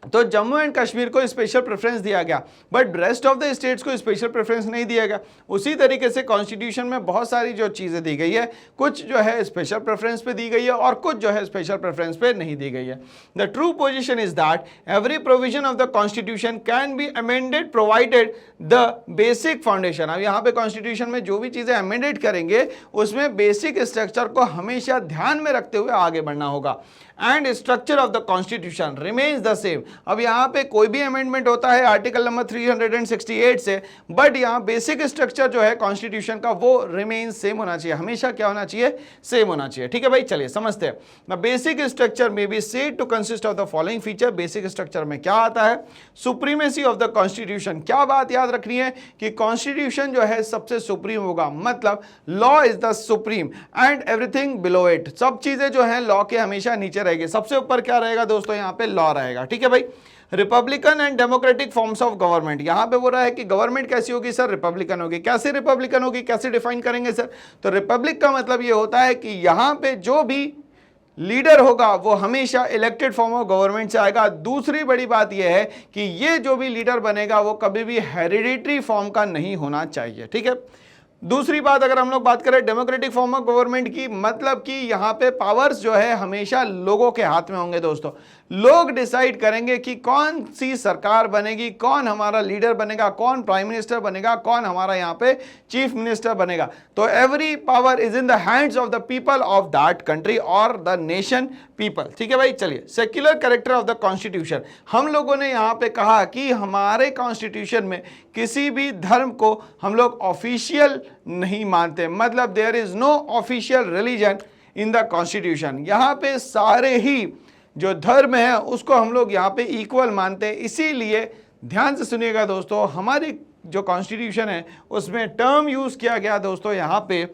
तो जम्मू एंड कश्मीर को स्पेशल प्रेफरेंस दिया गया, but rest of the states को स्पेशल प्रेफरेंस नहीं दिया गया। उसी तरीके से कॉन्स्टिट्यूशन में बहुत सारी जो चीज़ें दी गई है, कुछ जो है स्पेशल प्रेफरेंस पे दी गई है और कुछ जो है स्पेशल प्रेफरेंस पे नहीं दी गई है। The true position is that every provision of the constitution can be amended provided the basic foundation. अब यहाँ पे कॉन्स्टिट्यूशन में जो भी चीज़ें अमेंडेड करेंगे उसमें बेसिक स्ट्रक्चर को हमेशा ध्यान में रखते हुए आगे बढ़ना होगा। And structure of the constitution remains the same. अब यहाँ पे कोई भी अमेंडमेंट होता है आर्टिकल नंबर 368 से, बट यहाँ बेसिक स्ट्रक्चर जो है कॉन्स्टिट्यूशन का वो रिमेन सेम होना चाहिए, हमेशा क्या होना चाहिए, सेम होना चाहिए। ठीक है भाई, चलिए समझते हैं। The basic structure may be said to consist of the following feature. Basic structure में क्या आता है, सुप्रीमेसी ऑफ द कॉन्स्टिट्यूशन। क्या बात याद रखनी है कि कॉन्स्टिट्यूशन जो है सबसे सुप्रीम होगा, मतलब law is the supreme and everything below it. सब चीजें जो है लॉ के हमेशा नीचे रहेगी, सबसे ऊपर क्या रहेगा दोस्तों, यहाँ पे लॉ रहेगा। ठीक है भाई, Republican and democratic forms of government. यहां पे बोल रहा है कि गवर्नमेंट कैसी होगी सर, रिपब्लिकन होगी। कैसे रिपब्लिकन होगी, कैसे डिफाइन करेंगे सर, तो रिपब्लिक का मतलब ये होता है कि यहां पे जो भी लीडर होगा वो हमेशा इलेक्टेड फॉर्म ऑफ गवर्नमेंट से आएगा। दूसरी बड़ी बात यह है कि ये जो भी लीडर बनेगा वो कभी भी हेरिडिटरी फॉर्म का नहीं होना चाहिए। ठीक है, दूसरी बात अगर हम लोग बात करें डेमोक्रेटिक फॉर्म ऑफ गवर्नमेंट की, मतलब कि यहाँ पे पावर्स जो है हमेशा लोगों के हाथ में होंगे दोस्तों। लोग डिसाइड करेंगे कि कौन सी सरकार बनेगी, कौन हमारा लीडर बनेगा, कौन प्राइम मिनिस्टर बनेगा, कौन हमारा यहाँ पे चीफ मिनिस्टर बनेगा। तो every power is in the hands of the people of that country और द नेशन पीपल। ठीक है भाई, चलिए secular character of the constitution. हम लोगों ने यहाँ पे कहा कि हमारे कॉन्स्टिट्यूशन में किसी भी धर्म को हम लोग ऑफिशियल नहीं मानते, मतलब there is no official religion in the constitution. यहाँ पे सारे ही जो धर्म है उसको हम लोग यहाँ पे इक्वल मानते हैं। इसीलिए ध्यान से सुनिएगा दोस्तों, हमारी जो कॉन्स्टिट्यूशन है उसमें टर्म यूज किया गया दोस्तों यहाँ पे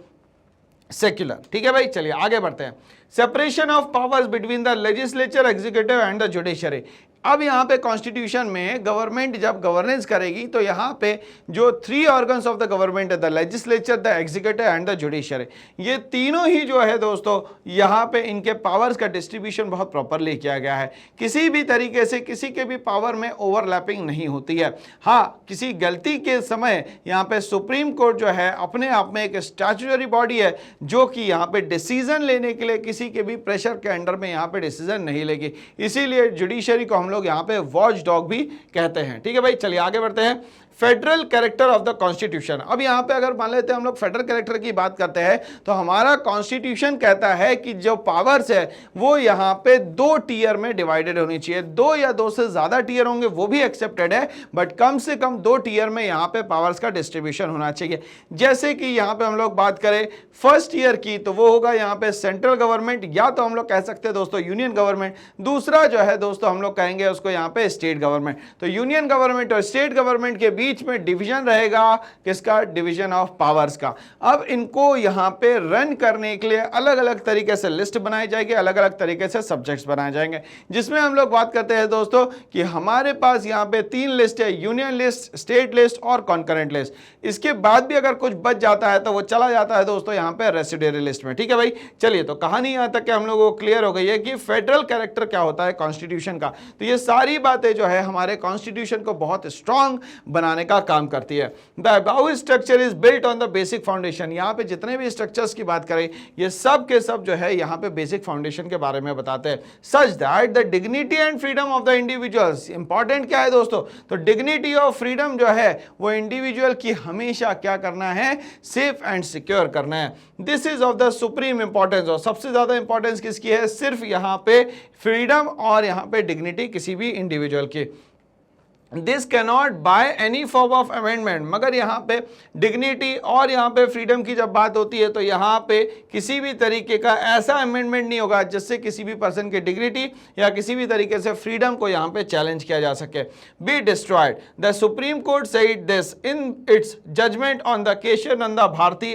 सेक्युलर। ठीक है भाई, चलिए आगे बढ़ते हैं। Separation of powers between the legislature, executive and the judiciary. अब यहाँ पे कॉन्स्टिट्यूशन में गवर्नमेंट जब गवर्नेंस करेगी तो यहाँ पे जो 3 ऑर्गन्स ऑफ द गवर्नमेंट है, the legislature, the executive and the judiciary, ये तीनों ही जो है दोस्तों यहाँ पे इनके पावर्स का डिस्ट्रीब्यूशन बहुत प्रॉपरली किया गया है। किसी भी तरीके से किसी के भी पावर में ओवरलैपिंग नहीं होती है। हाँ, किसी गलती के समय यहाँ पे सुप्रीम कोर्ट जो है अपने आप में एक स्टैट्यूटरी बॉडी है जो कि यहाँ पे डिसीजन लेने के लिए किसी के भी प्रेशर के अंडर में यहाँ पे डिसीजन नहीं लेगी। इसीलिए जुडिशरी को हम लोग यहाँ पे वॉच डॉग भी कहते हैं। ठीक है भाई, चलिए आगे बढ़ते हैं। Federal character of the constitution. अब यहाँ पे अगर मान लेते हैं हम लोग फेडरल कैरेक्टर की बात करते हैं तो हमारा कॉन्स्टिट्यूशन कहता है कि जो पावर्स है वो यहाँ पे 2 टीयर में डिवाइडेड होनी चाहिए। 2 या 2 से ज्यादा टीयर होंगे वो भी एक्सेप्टेड है, बट कम से कम 2 टीयर में यहाँ पे पावर्स का डिस्ट्रीब्यूशन होना चाहिए। जैसे कि यहाँ पे हम लोग बात करें फर्स्ट ईयर की तो वो होगा यहाँ पे सेंट्रल गवर्नमेंट, या तो हम लोग कह सकते हैं दोस्तों यूनियन गवर्नमेंट। दूसरा जो है दोस्तों हम लोग कहेंगे उसको यहाँ पे स्टेट गवर्नमेंट। तो यूनियन गवर्नमेंट और स्टेट गवर्नमेंट के बीच में डिवीजन रहेगा, किसका, डिवीजन ऑफ पावर्स का। अब इनको यहां पे रन करने के लिए अलग अलग तरीके से लिस्ट बनाई जाएगी, अलग अलग तरीके से सब्जेक्ट्स बनाए जाएंगे, जिसमें हम लोग बात करते हैं दोस्तों कि हमारे पास यहां पे 3 लिस्ट है, यूनियन लिस्ट, स्टेट लिस्ट और कॉन्करेंट लिस्ट। इसके बाद भी अगर कुछ बच जाता है तो वो चला जाता है दोस्तों यहां पे रेसिडुअरी लिस्ट में। ठीक है भाई, चलिए तो कहानी यहां तक कि हम लोगों को क्लियर हो गई है कि फेडरल कैरेक्टर क्या होता है कॉन्स्टिट्यूशन का। तो ये सारी बातें जो है हमारे कॉन्स्टिट्यूशन को बहुत स्ट्रांग बनाने का काम करती है। The above structure is built on the basic foundation. यहाँ पे जितने भी स्ट्रक्चर्स की बात करें ये सब के सब जो है यहाँ पे बेसिक फाउंडेशन के बारे में बताते हैं। Such that the dignity and freedom of the individuals. Important क्या है दोस्तों, तो डिग्निटी ऑफ फ्रीडम जो है वो इंडिविजुअल की हमेशा क्या करना है, सेफ एंड सिक्योर करना है। This is of the supreme importance. और सबसे ज्यादा इंपॉर्टेंस किसकी है, सिर्फ यहाँ पे फ्रीडम और यहाँ पे डिग्निटी किसी भी इंडिविजुअल की। This cannot by any form of amendment. मगर यहाँ पे डिग्निटी और यहाँ पे फ्रीडम की जब बात होती है तो यहाँ पे किसी भी तरीके का ऐसा अमेंडमेंट नहीं होगा जिससे किसी भी पर्सन की डिग्निटी या किसी भी तरीके से फ्रीडम को यहाँ पे चैलेंज किया जा सके। Be destroyed. The supreme court said this in its judgement on the Kesavananda Bharati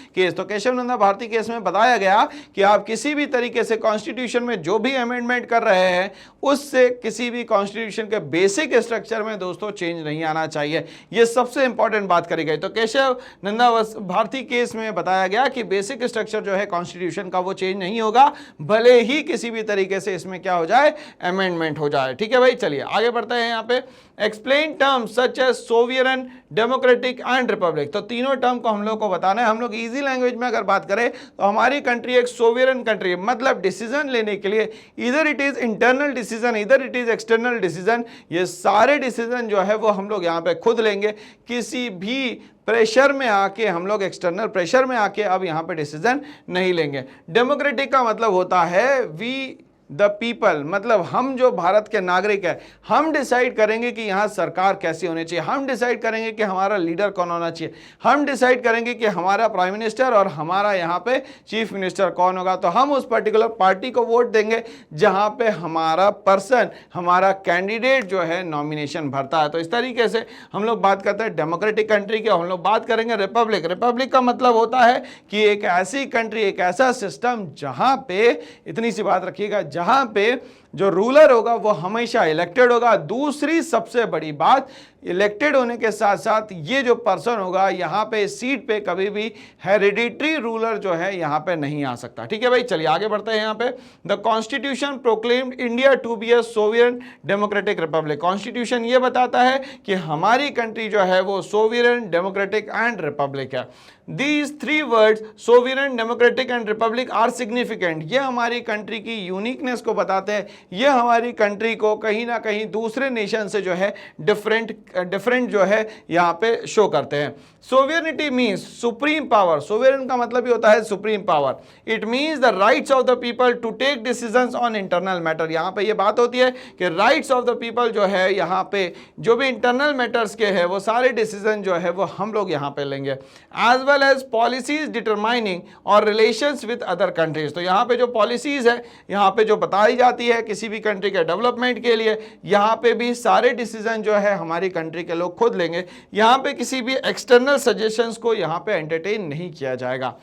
case. तो केशवानंदा भारती केस में बताया गया कि आप किसी भी तरीके से कॉन्स्टिट्यूशन में जो भी अमेंडमेंट कर रहे हैं उससे किसी भी कॉन्स्टिट्यूशन के बेसिक स्ट्रक्चर में दोस्तों चेंज नहीं आना चाहिए। यह सबसे इंपॉर्टेंट बात करी गई। तो केशव नंदा भारती केस में बताया गया कि बेसिक स्ट्रक्चर जो है कॉन्स्टिट्यूशन का वो चेंज नहीं होगा, भले ही किसी भी तरीके से इसमें क्या हो जाए, अमेंडमेंट हो जाए। ठीक है भाई, चलिए आगे बढ़ते हैं। यहाँ पे explain terms such as sovereign, democratic and republic. तो तीनों टर्म को हम लोग को बताना है। हम लोग इजी लैंग्वेज में अगर बात करें तो हमारी कंट्री एक सोवियरन कंट्री है, मतलब डिसीजन लेने के लिए इधर इट इज इंटरनल डिसीजन, इधर इट इज एक्सटर्नल डिसीजन। ये सारे डिसीजन जो है वो हम लोग यहाँ पे खुद लेंगे, किसी भी प्रेशर में आके हम लोग एक्सटर्नल प्रेशर में आके अब यहाँ पे डिसीजन नहीं लेंगे। डेमोक्रेटिक का मतलब होता है वी द पीपल, मतलब हम जो भारत के नागरिक है हम डिसाइड करेंगे कि यहाँ सरकार कैसी होनी चाहिए, हम डिसाइड करेंगे कि हमारा लीडर कौन होना चाहिए, हम डिसाइड करेंगे कि हमारा प्राइम मिनिस्टर और हमारा यहाँ पे चीफ मिनिस्टर कौन होगा। तो हम उस पर्टिकुलर पार्टी को वोट देंगे जहाँ पे हमारा पर्सन, हमारा कैंडिडेट जो है नॉमिनेशन भरता है। तो इस तरीके से हम लोग बात करते हैं डेमोक्रेटिक कंट्री की। हम लोग बात करेंगे रिपब्लिक। रिपब्लिक का मतलब होता है कि एक ऐसी कंट्री, एक ऐसा सिस्टम जहाँ पे, इतनी सी बात रखिएगा, जहां पे जो रूलर होगा वो हमेशा इलेक्टेड होगा। दूसरी सबसे बड़ी बात, इलेक्टेड होने के साथ साथ ये जो पर्सन होगा यहाँ पे सीट पे कभी भी हेरिडिटरी रूलर जो है यहाँ पे नहीं आ सकता। ठीक है भाई, चलिए आगे बढ़ते हैं। यहाँ पे the constitution proclaimed India to be a sovereign democratic republic. Constitution ये बताता है कि हमारी कंट्री जो है वो सोवियरन, डेमोक्रेटिक एंड रिपब्लिक है। These three words, sovereign, democratic and republic, are significant. ये हमारी कंट्री की यूनिकनेस को बताते हैं, ये हमारी कंट्री को कहीं ना कहीं दूसरे नेशन से जो है डिफरेंट जो है यहाँ पे शो करते हैं। Sovereignty means supreme power. Sovereign का मतलब ही होता है supreme power. It means the rights of the people to take decisions on internal matter. यहाँ पे ये बात होती है कि राइट्स ऑफ द पीपल जो है यहाँ पे जो भी इंटरनल मैटर्स के है वो सारे डिसीजन जो है वो हम लोग यहाँ पे लेंगे। As well as policies determining और रिलेशंस विद अदर कंट्रीज। तो यहाँ पे जो पॉलिसीज है यहाँ पे जो बताई जाती है किसी भी कंट्री के डेवलपमेंट के लिए, यहाँ पे भी सारे डिसीजन जो है हमारी कंट्री के लोग खुद लेंगे। यहाँ पे किसी भी एक्सटर्नल सजेशंस को यहाँ पे एंटरटेन नहीं किया जाएगा।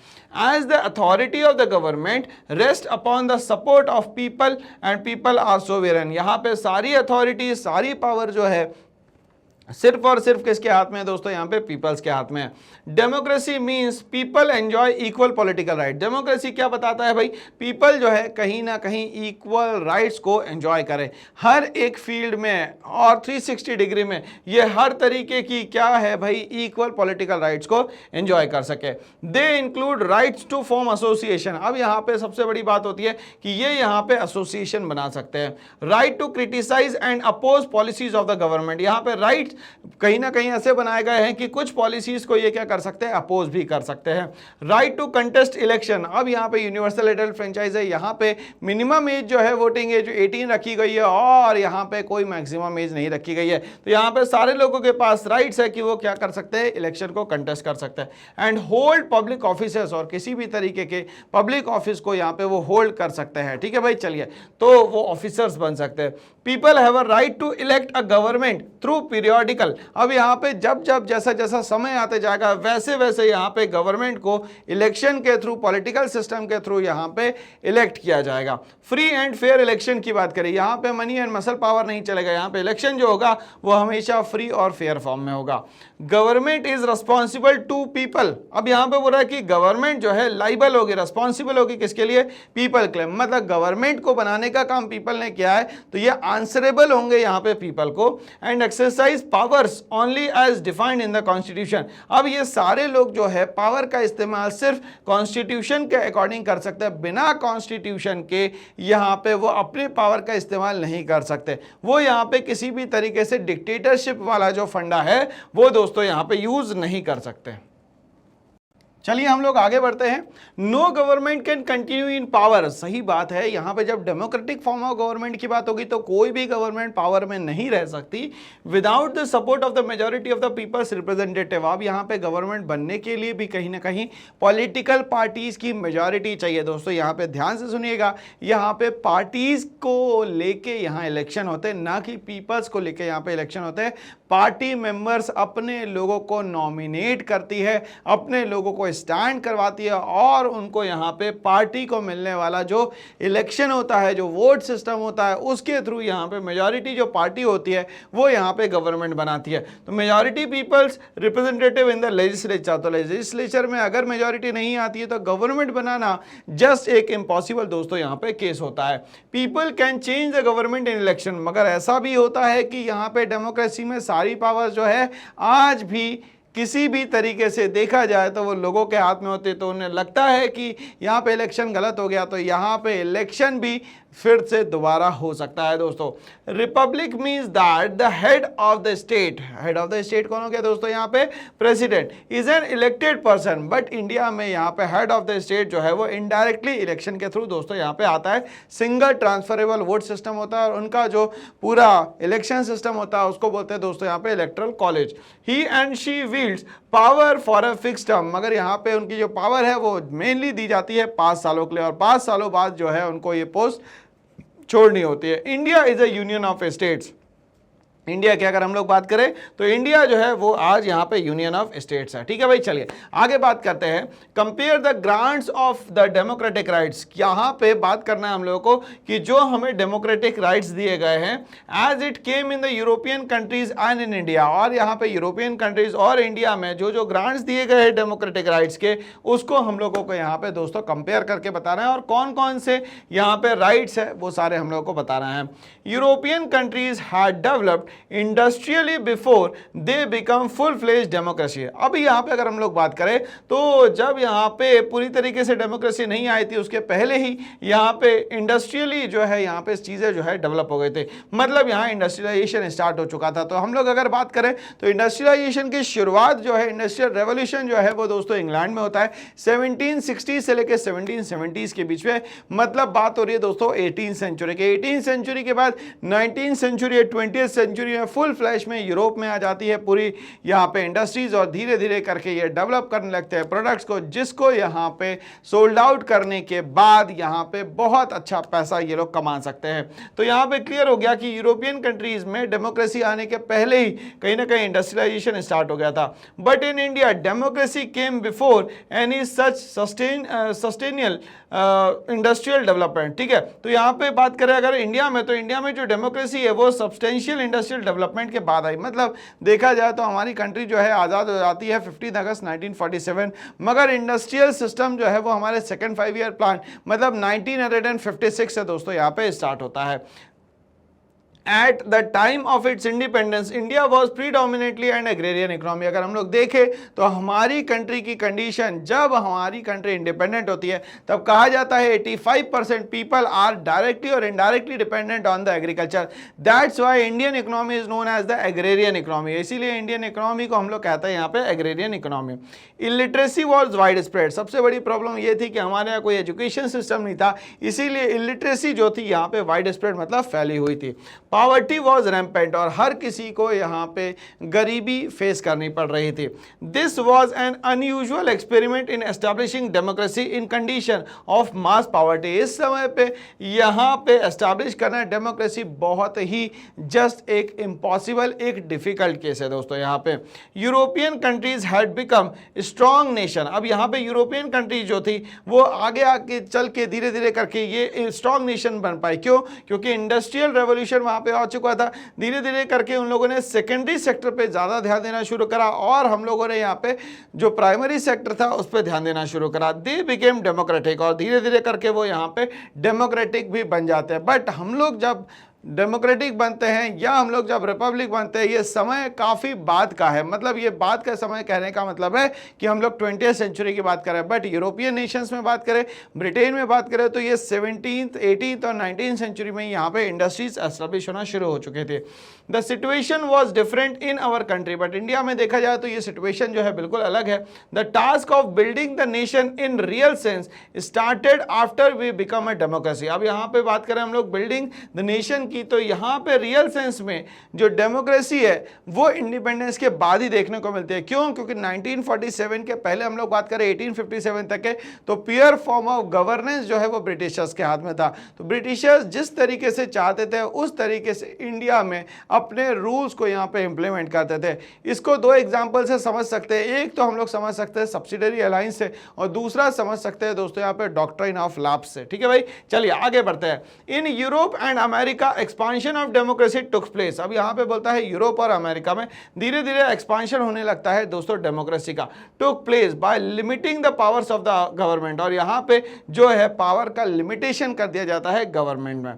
As the authority of the government rests upon the support of people and people are sovereign। यहाँ पे सारी अथॉरिटी, सारी पावर जो है सिर्फ और सिर्फ किसके हाथ में है दोस्तों? यहाँ पे पीपल्स के हाथ में है। Democracy means people enjoy equal political right. Democracy क्या बताता है भाई? पीपल जो है कहीं ना कहीं इक्वल राइट्स को एंजॉय करे हर एक फील्ड में और 360 डिग्री में, ये हर तरीके की क्या है भाई, इक्वल पॉलिटिकल राइट्स को एंजॉय कर सके। They include rights to form association. अब यहाँ पे सबसे बड़ी बात होती है कि ये यहाँ पे एसोसिएशन बना सकते हैं। Right to criticise and oppose policies of the government. यहाँ पे राइट कहीं ना कहीं ऐसे बनाए गए हैं कि कुछ पॉलिसीज को ये क्या कर सकते हैं, अपोज भी कर सकते हैं। Right to contest election. अब यहाँ पे यूनिवर्सल एडल्ट फ्रेंचाइज है, यहाँ पे मिनिमम एज जो है वोटिंग एज 18 रखी गई है और यहाँ पे कोई मैक्सिमम एज नहीं रखी गई है। तो यहाँ पे सारे लोगों के पास राइट्स है कि वो क्या कर सकते हैं, इलेक्शन को कंटेस्ट कर सकते हैं। एंड होल्ड पब्लिक ऑफिसर्स, और किसी भी तरीके के पब्लिक ऑफिस को यहाँ पे वो होल्ड कर सकते हैं। ठीक है भाई, चलिए, तो वो ऑफिसर्स बन सकते हैं। People have a right to elect a government through periodical. अब यहाँ पे जब जब जैसा जैसा समय आते जाएगा वैसे वैसे यहाँ पे गवर्नमेंट को इलेक्शन के थ्रू, पॉलिटिकल सिस्टम के थ्रू यहाँ पे इलेक्ट किया जाएगा। फ्री एंड फेयर इलेक्शन की बात करें, यहाँ पे मनी एंड मसल पावर नहीं चलेगा। यहाँ पे इलेक्शन जो होगा वो हमेशा फ्री और फेयर फॉर्म में होगा। Government is responsible to people. अब यहाँ पे बोल रहा है कि गवर्नमेंट जो है लाइबल होगी, रिस्पॉन्सिबल होगी किसके लिए? पीपल के लिए। मतलब गवर्नमेंट को बनाने का काम पीपल ने किया है तो ये आंसरेबल होंगे यहाँ पे पीपल को। And exercise powers only as defined in the constitution. अब ये सारे लोग जो है पावर का इस्तेमाल सिर्फ कॉन्स्टिट्यूशन के अकॉर्डिंग कर सकते हैं, बिना कॉन्स्टिट्यूशन के यहाँ पे वो अपने पावर का इस्तेमाल नहीं कर सकते। वो यहाँ पे किसी भी तरीके से डिक्टेटरशिप वाला जो फंडा है वो दोस्तों यहाँ पे यूज नहीं कर सकते। चलिए हम लोग आगे बढ़ते हैं। No government can continue in power. सही बात है, यहाँ पे जब डेमोक्रेटिक फॉर्म ऑफ गवर्नमेंट की बात होगी तो कोई भी गवर्नमेंट पावर में नहीं रह सकती without the support of the majority of the peoples representative. अब यहाँ पे गवर्नमेंट बनने के लिए भी कहीं ना कहीं पॉलिटिकल पार्टीज की मेजॉरिटी चाहिए। दोस्तों यहाँ पे ध्यान से सुनिएगा, यहाँ पे पार्टीज को लेके यहाँ इलेक्शन होते हैं, ना कि पीपल्स को लेके यहाँ पे इलेक्शन होते हैं। पार्टी मेंबर्स अपने लोगों को नॉमिनेट करती है, अपने लोगों को को स्टैंड करवाती है और उनको यहाँ पे पार्टी को मिलने वाला जो इलेक्शन होता है, जो वोट सिस्टम होता है, उसके थ्रू यहाँ पे मेजॉरिटी जो पार्टी होती है वो यहाँ पे गवर्नमेंट बनाती है। तो majority peoples representative in the legislature, तो लेजिस्लेचर में अगर मेजॉरिटी नहीं आती है तो गवर्नमेंट बनाना जस्ट एक इम्पॉसिबल दोस्तों यहाँ पे केस होता है। People can change the government in election, मगर ऐसा भी होता है कि यहाँ पे डेमोक्रेसी में सारी पावर जो है आज भी किसी भी तरीके से देखा जाए तो वो लोगों के हाथ में होते, तो उन्हें लगता है कि यहाँ पे इलेक्शन गलत हो गया तो यहाँ पे इलेक्शन भी फिर से दोबारा हो सकता है दोस्तों। Republic means that the head of the state, head of the state कौन हो गया दोस्तों यहाँ पे, president, is an elected person. But India में यहाँ पे हेड ऑफ द स्टेट जो है वो इनडायरेक्टली इलेक्शन के थ्रू दोस्तों यहाँ पे आता है। सिंगल ट्रांसफरेबल वोट सिस्टम होता है और उनका जो पूरा इलेक्शन सिस्टम होता है उसको बोलते हैं दोस्तों यहाँ पे electoral college. He and she wields power for a fix term, मगर यहाँ पे उनकी जो पावर है वो मेनली दी जाती है 5 सालों के लिए और 5 सालों बाद जो है उनको ये पोस्ट छोड़नी होती है। India is a union of states, India की अगर हम लोग बात करें तो इंडिया जो है वो आज यहाँ पे यूनियन ऑफ स्टेट्स है। ठीक है भाई, चलिए आगे बात करते हैं। Compare the grants of the democratic rights, यहाँ पे बात करना है हम लोगों को कि जो हमें डेमोक्रेटिक राइट्स दिए गए हैं as it came in the European countries and in India, और यहाँ पे यूरोपियन कंट्रीज और इंडिया में जो जो ग्रांट्स दिए गए हैं डेमोक्रेटिक राइट्स के, उसको हम लोगों को यहाँ पे दोस्तों कंपेयर करके बताना है और कौन कौन से यहाँ पे राइट्स है वो सारे हम लोगों को बताना है। European countries had developed industrially before they become full fledge democracy. अभी यहाँ पे अगर हम लोग बात करें तो जब यहाँ पे पूरी तरीके से डेमोक्रेसी नहीं आई थी उसके पहले ही यहाँ पे इंडस्ट्रियली जो है यहाँ पे चीज़ें जो है डेवलप हो गए थे, मतलब यहाँ इंडस्ट्रियलाइजेशन स्टार्ट हो चुका था। तो हम लोग अगर बात करें तो इंडस्ट्रियलाइजेशन की शुरुआत जो है, इंडस्ट्रियल रेवोल्यूशन जो है वो दोस्तों इंग्लैंड में होता है 1760 से लेकर 1770s के बीच में, मतलब बात हो रही है दोस्तों 18th सेंचुरी के। 18th सेंचुरी के बाद 19th सेंचुरी, 20th सेंचुरी में फुल फ्लैश में यूरोप में आ जाती है पूरी यहाँ पे इंडस्ट्रीज और धीरे धीरे करके ये डेवलप करने लगते हैं प्रोडक्ट्स को, जिसको यहाँ पे सोल्ड आउट करने के बाद यहाँ पे बहुत अच्छा पैसा ये लोग कमा सकते हैं। तो यहाँ पे क्लियर हो गया कि यूरोपियन कंट्रीज में डेमोक्रेसी आने के पहले ही कहीं ना कहीं इंडस्ट्रियलाइजेशन स्टार्ट हो गया था। But in India democracy came before any such substantial industrial development. ठीक है, तो यहाँ पे बात करें अगर इंडिया में, तो इंडिया में जो डेमोक्रेसी है वो सब्सटेंशियल इंडस्ट्रियल डेवलपमेंट के बाद आई। मतलब देखा जाए तो हमारी कंट्री जो है आज़ाद हो जाती है 15 अगस्त 1947, मगर इंडस्ट्रियल सिस्टम जो है वो हमारे सेकेंड 5 ईयर प्लान मतलब 1956 से दोस्तों यहाँ पे स्टार्ट होता है। At the time of its independence, India was predominantly an agrarian economy। अगर हम लोग देखें तो हमारी कंट्री की कंडीशन, जब हमारी कंट्री इंडिपेंडेंट होती है तब कहा जाता है 85% पीपल आर डायरेक्टली और indirectly dependent on the agriculture. That's why Indian economy is known as the agrarian economy. इसीलिए इंडियन इकोनॉमी को हम लोग कहते हैं यहाँ पे agrarian economy. Illiteracy was widespread, सबसे बड़ी प्रॉब्लम ये थी कि हमारे यहाँ कोई एजुकेशन सिस्टम नहीं था, इसीलिए इलिटरेसी जो थी यहाँ पे वाइड स्प्रेड मतलब फैली हुई थी। पॉवर्टी वॉज रैम्पेंट, और हर किसी को यहाँ पे गरीबी फेस करनी पड़ रही थी। This was an unusual experiment in establishing democracy in condition of mass poverty. इस समय पे यहाँ पे एस्टैब्लिश करना डेमोक्रेसी बहुत ही जस्ट एक इम्पॉसिबल, एक डिफिकल्ट केस है दोस्तों। यहाँ पे European countries had become strong nation. अब यहाँ पे यूरोपियन कंट्रीज जो थी वो आगे आगे चल के धीरे धीरे करके ये स्ट्रॉन्ग नेशन बन पाई। क्यों? क्योंकि इंडस्ट्रियल रेवोल्यूशन वहाँ पे आ चुका था। धीरे धीरे करके उन लोगों ने सेकेंडरी सेक्टर पे ज़्यादा ध्यान देना शुरू करा और हम लोगों ने यहाँ पे जो प्राइमरी सेक्टर था उस पर ध्यान देना शुरू करा। दे बिकेम डेमोक्रेटिक, और धीरे धीरे करके वो यहाँ पे डेमोक्रेटिक भी बन जाते हैं। बट हम लोग जब डेमोक्रेटिक बनते हैं या हम लोग जब रिपब्लिक बनते हैं, ये समय काफ़ी बाद का है। मतलब ये बाद का समय कहने का मतलब है कि हम लोग 20th सेंचुरी की बात करें। बट यूरोपियन नेशंस में बात करें, ब्रिटेन में बात करें, तो ये 17th, 18th और 19th सेंचुरी में यहाँ पे इंडस्ट्रीज एस्टेब्लिश होना शुरू हो चुके थे। The situation was different in our country, but India में देखा जाए तो ये सिचुएशन जो है बिल्कुल अलग है। The task of building the nation in real sense started after we become a democracy. अब यहाँ पे बात करें हम लोग बिल्डिंग द नेशन की, की तो यहाँ पे रियल सेंस में जो डेमोक्रेसी है वो इंडिपेंडेंस के बाद ही देखने को मिलती है। क्यों? क्योंकि 1947 के पहले हम लोग बात करें 1857 तक के, तो प्योर फॉर्म ऑफ गवर्नेंस जो है वो ब्रिटिशर्स के हाथ में था। तो ब्रिटिशर्स जिस तरीके से चाहते थे उस तरीके से इंडिया में अपने रूल्स को यहाँ पे इंप्लीमेंट करते थे। इसको दो एग्जांपल से समझ सकते हैं। एक तो हम लोग समझ सकते हैं सब्सिडरी अलायंस से, और दूसरा समझ सकते हैं दोस्तों यहाँ पे डॉक्ट्रिन ऑफ लैप्स से। ठीक है भाई, चलिए आगे बढ़ते हैं। In Europe and America expansion of democracy took place. अब यहाँ पे बोलता है यूरोप और अमेरिका में धीरे धीरे एक्सपांशन होने लगता है दोस्तों डेमोक्रेसी का। Took place by limiting the powers of the government, और यहाँ पे जो है पावर का लिमिटेशन कर दिया जाता है गवर्नमेंट में।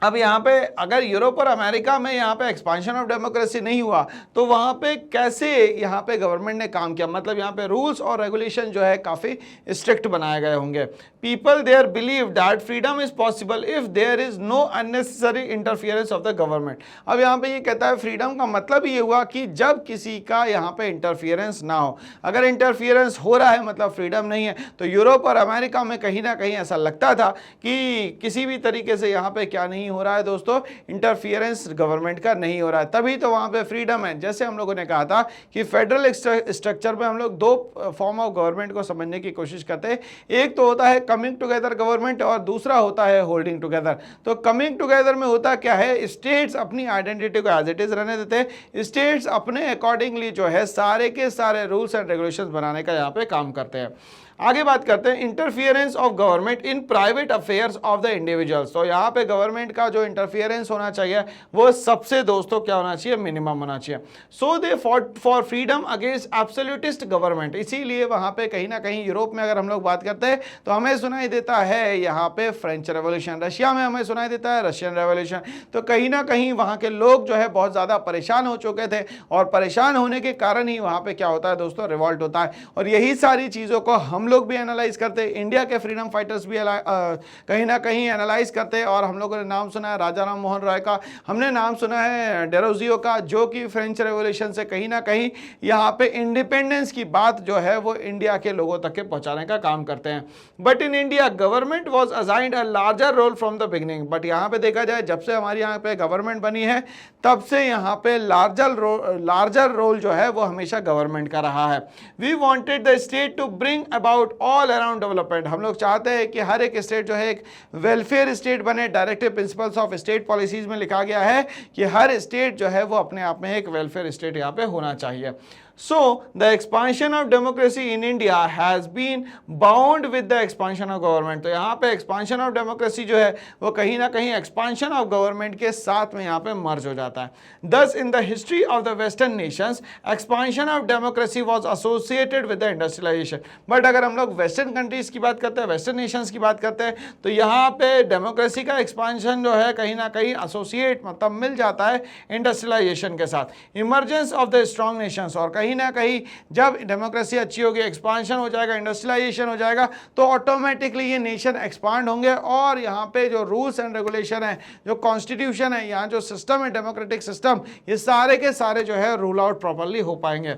अब यहाँ पे अगर यूरोप और अमेरिका में यहाँ पे एक्सपांशन ऑफ डेमोक्रेसी नहीं हुआ तो वहाँ पे कैसे यहाँ पे गवर्नमेंट ने काम किया, मतलब यहाँ पे रूल्स और रेगुलेशन जो है काफ़ी स्ट्रिक्ट बनाए गए होंगे। People there believe that freedom is possible if there is no unnecessary interference of the government. अब यहाँ पे ये कहता है फ्रीडम का मतलब ये हुआ कि जब किसी का यहाँ पे इंटरफियरेंस ना हो। अगर इंटरफियरेंस हो रहा है मतलब फ्रीडम नहीं है। तो यूरोप और अमेरिका में कहीं ना कहीं ऐसा लगता था कि किसी भी तरीके से यहाँ पे क्या नहीं हो रहा है दोस्तों, इंटरफियरेंस गवर्नमेंट का नहीं हो रहा है, तभी तो वहां पे फ्रीडम है। जैसे हम लोगों ने कहा था कि फेडरल स्ट्रक्चर में हम लोग दो फॉर्म ऑफ गवर्नमेंट को समझने की कोशिश करते हैं। एक तो होता है कमिंग टुगेदर गवर्नमेंट और दूसरा होता है होल्डिंग टुगेदर। तो कमिंग टुगेदर में होता क्या है, स्टेट्स अपनी आइडेंटिटी को एज इट इज रहने देते हैं, स्टेट्स अपने अकॉर्डिंगली जो है सारे के सारे रूल्स एंड रेगुलेशंस बनाने का यहाँ पे काम करते हैं। आगे बात करते हैं interference of government in private affairs of the individuals. तो यहाँ पे गवर्नमेंट का जो इंटरफियरेंस होना चाहिए वो सबसे दोस्तों क्या होना चाहिए, मिनिमम होना चाहिए। So they fought for freedom against absolutist government. इसीलिए वहाँ पे कहीं ना कहीं यूरोप में अगर हम लोग बात करते हैं तो हमें सुनाई देता है यहाँ पे फ्रेंच रेवोल्यूशन, रशिया में हमें सुनाई देता है रशियन रेवोल्यूशन। तो कहीं ना कहीं वहाँ के लोग जो है बहुत ज़्यादा परेशान हो चुके थे, और परेशान होने के कारण ही वहाँ पे क्या होता है दोस्तों, रिवॉल्ट होता है। और यही सारी चीज़ों को हम लोग भी एनालाइज करते हैं, इंडिया के फ्रीडम फाइटर्स भी कहीं ना कहीं एनालाइज करते हैं। और हम लोगों ने नाम सुना है राजा राम मोहन रॉय का, हमने नाम सुना है डेरोजियो का, जो कि फ्रेंच रेवोल्यूशन से कहीं ना कहीं यहाँ पे इंडिपेंडेंस की बात जो है वो इंडिया के लोगों तक के पहुंचाने का काम करते हैं। But in India government was assigned a larger role from the beginning. But यहाँ पे देखा जाए जब से हमारी यहाँ पे गवर्नमेंट बनी है तब से यहाँ पे लार्जर रोल जो है वो हमेशा गवर्नमेंट का रहा है। We wanted the state to bring about all around development. हम लोग चाहते हैं कि हर एक स्टेट जो है एक वेलफेयर स्टेट बने। Directive principles of state policies में लिखा गया है कि हर स्टेट जो है वो अपने आप में एक वेलफेयर स्टेट यहाँ पे होना चाहिए। So the expansion of democracy in India has been bound with the expansion of government। तो यहाँ पे expansion of democracy जो है वो कहीं ना कहीं expansion of government के साथ में यहाँ पे merge हो जाता है। Thus in the history of the Western nations, expansion of democracy was associated with the industrialization। But अगर हम लोग Western countries की बात करते हैं, Western nations की बात करते हैं, तो यहाँ पे democracy का expansion जो है कहीं ना कहीं associate मतलब मिल जाता है industrialization के साथ। Emergence of the strong nations, और कहीं ना कहीं जब डेमोक्रेसी अच्छी होगी, एक्सपांशन हो जाएगा, इंडस्ट्रियलाइजेशन हो जाएगा, तो ऑटोमेटिकली ये नेशन एक्सपांड होंगे और यहाँ पे जो रूल्स एंड रेगुलेशन है, जो कॉन्स्टिट्यूशन है, यहाँ जो सिस्टम है डेमोक्रेटिक सिस्टम, ये सारे के सारे जो है रूल आउट प्रॉपरली हो पाएंगे।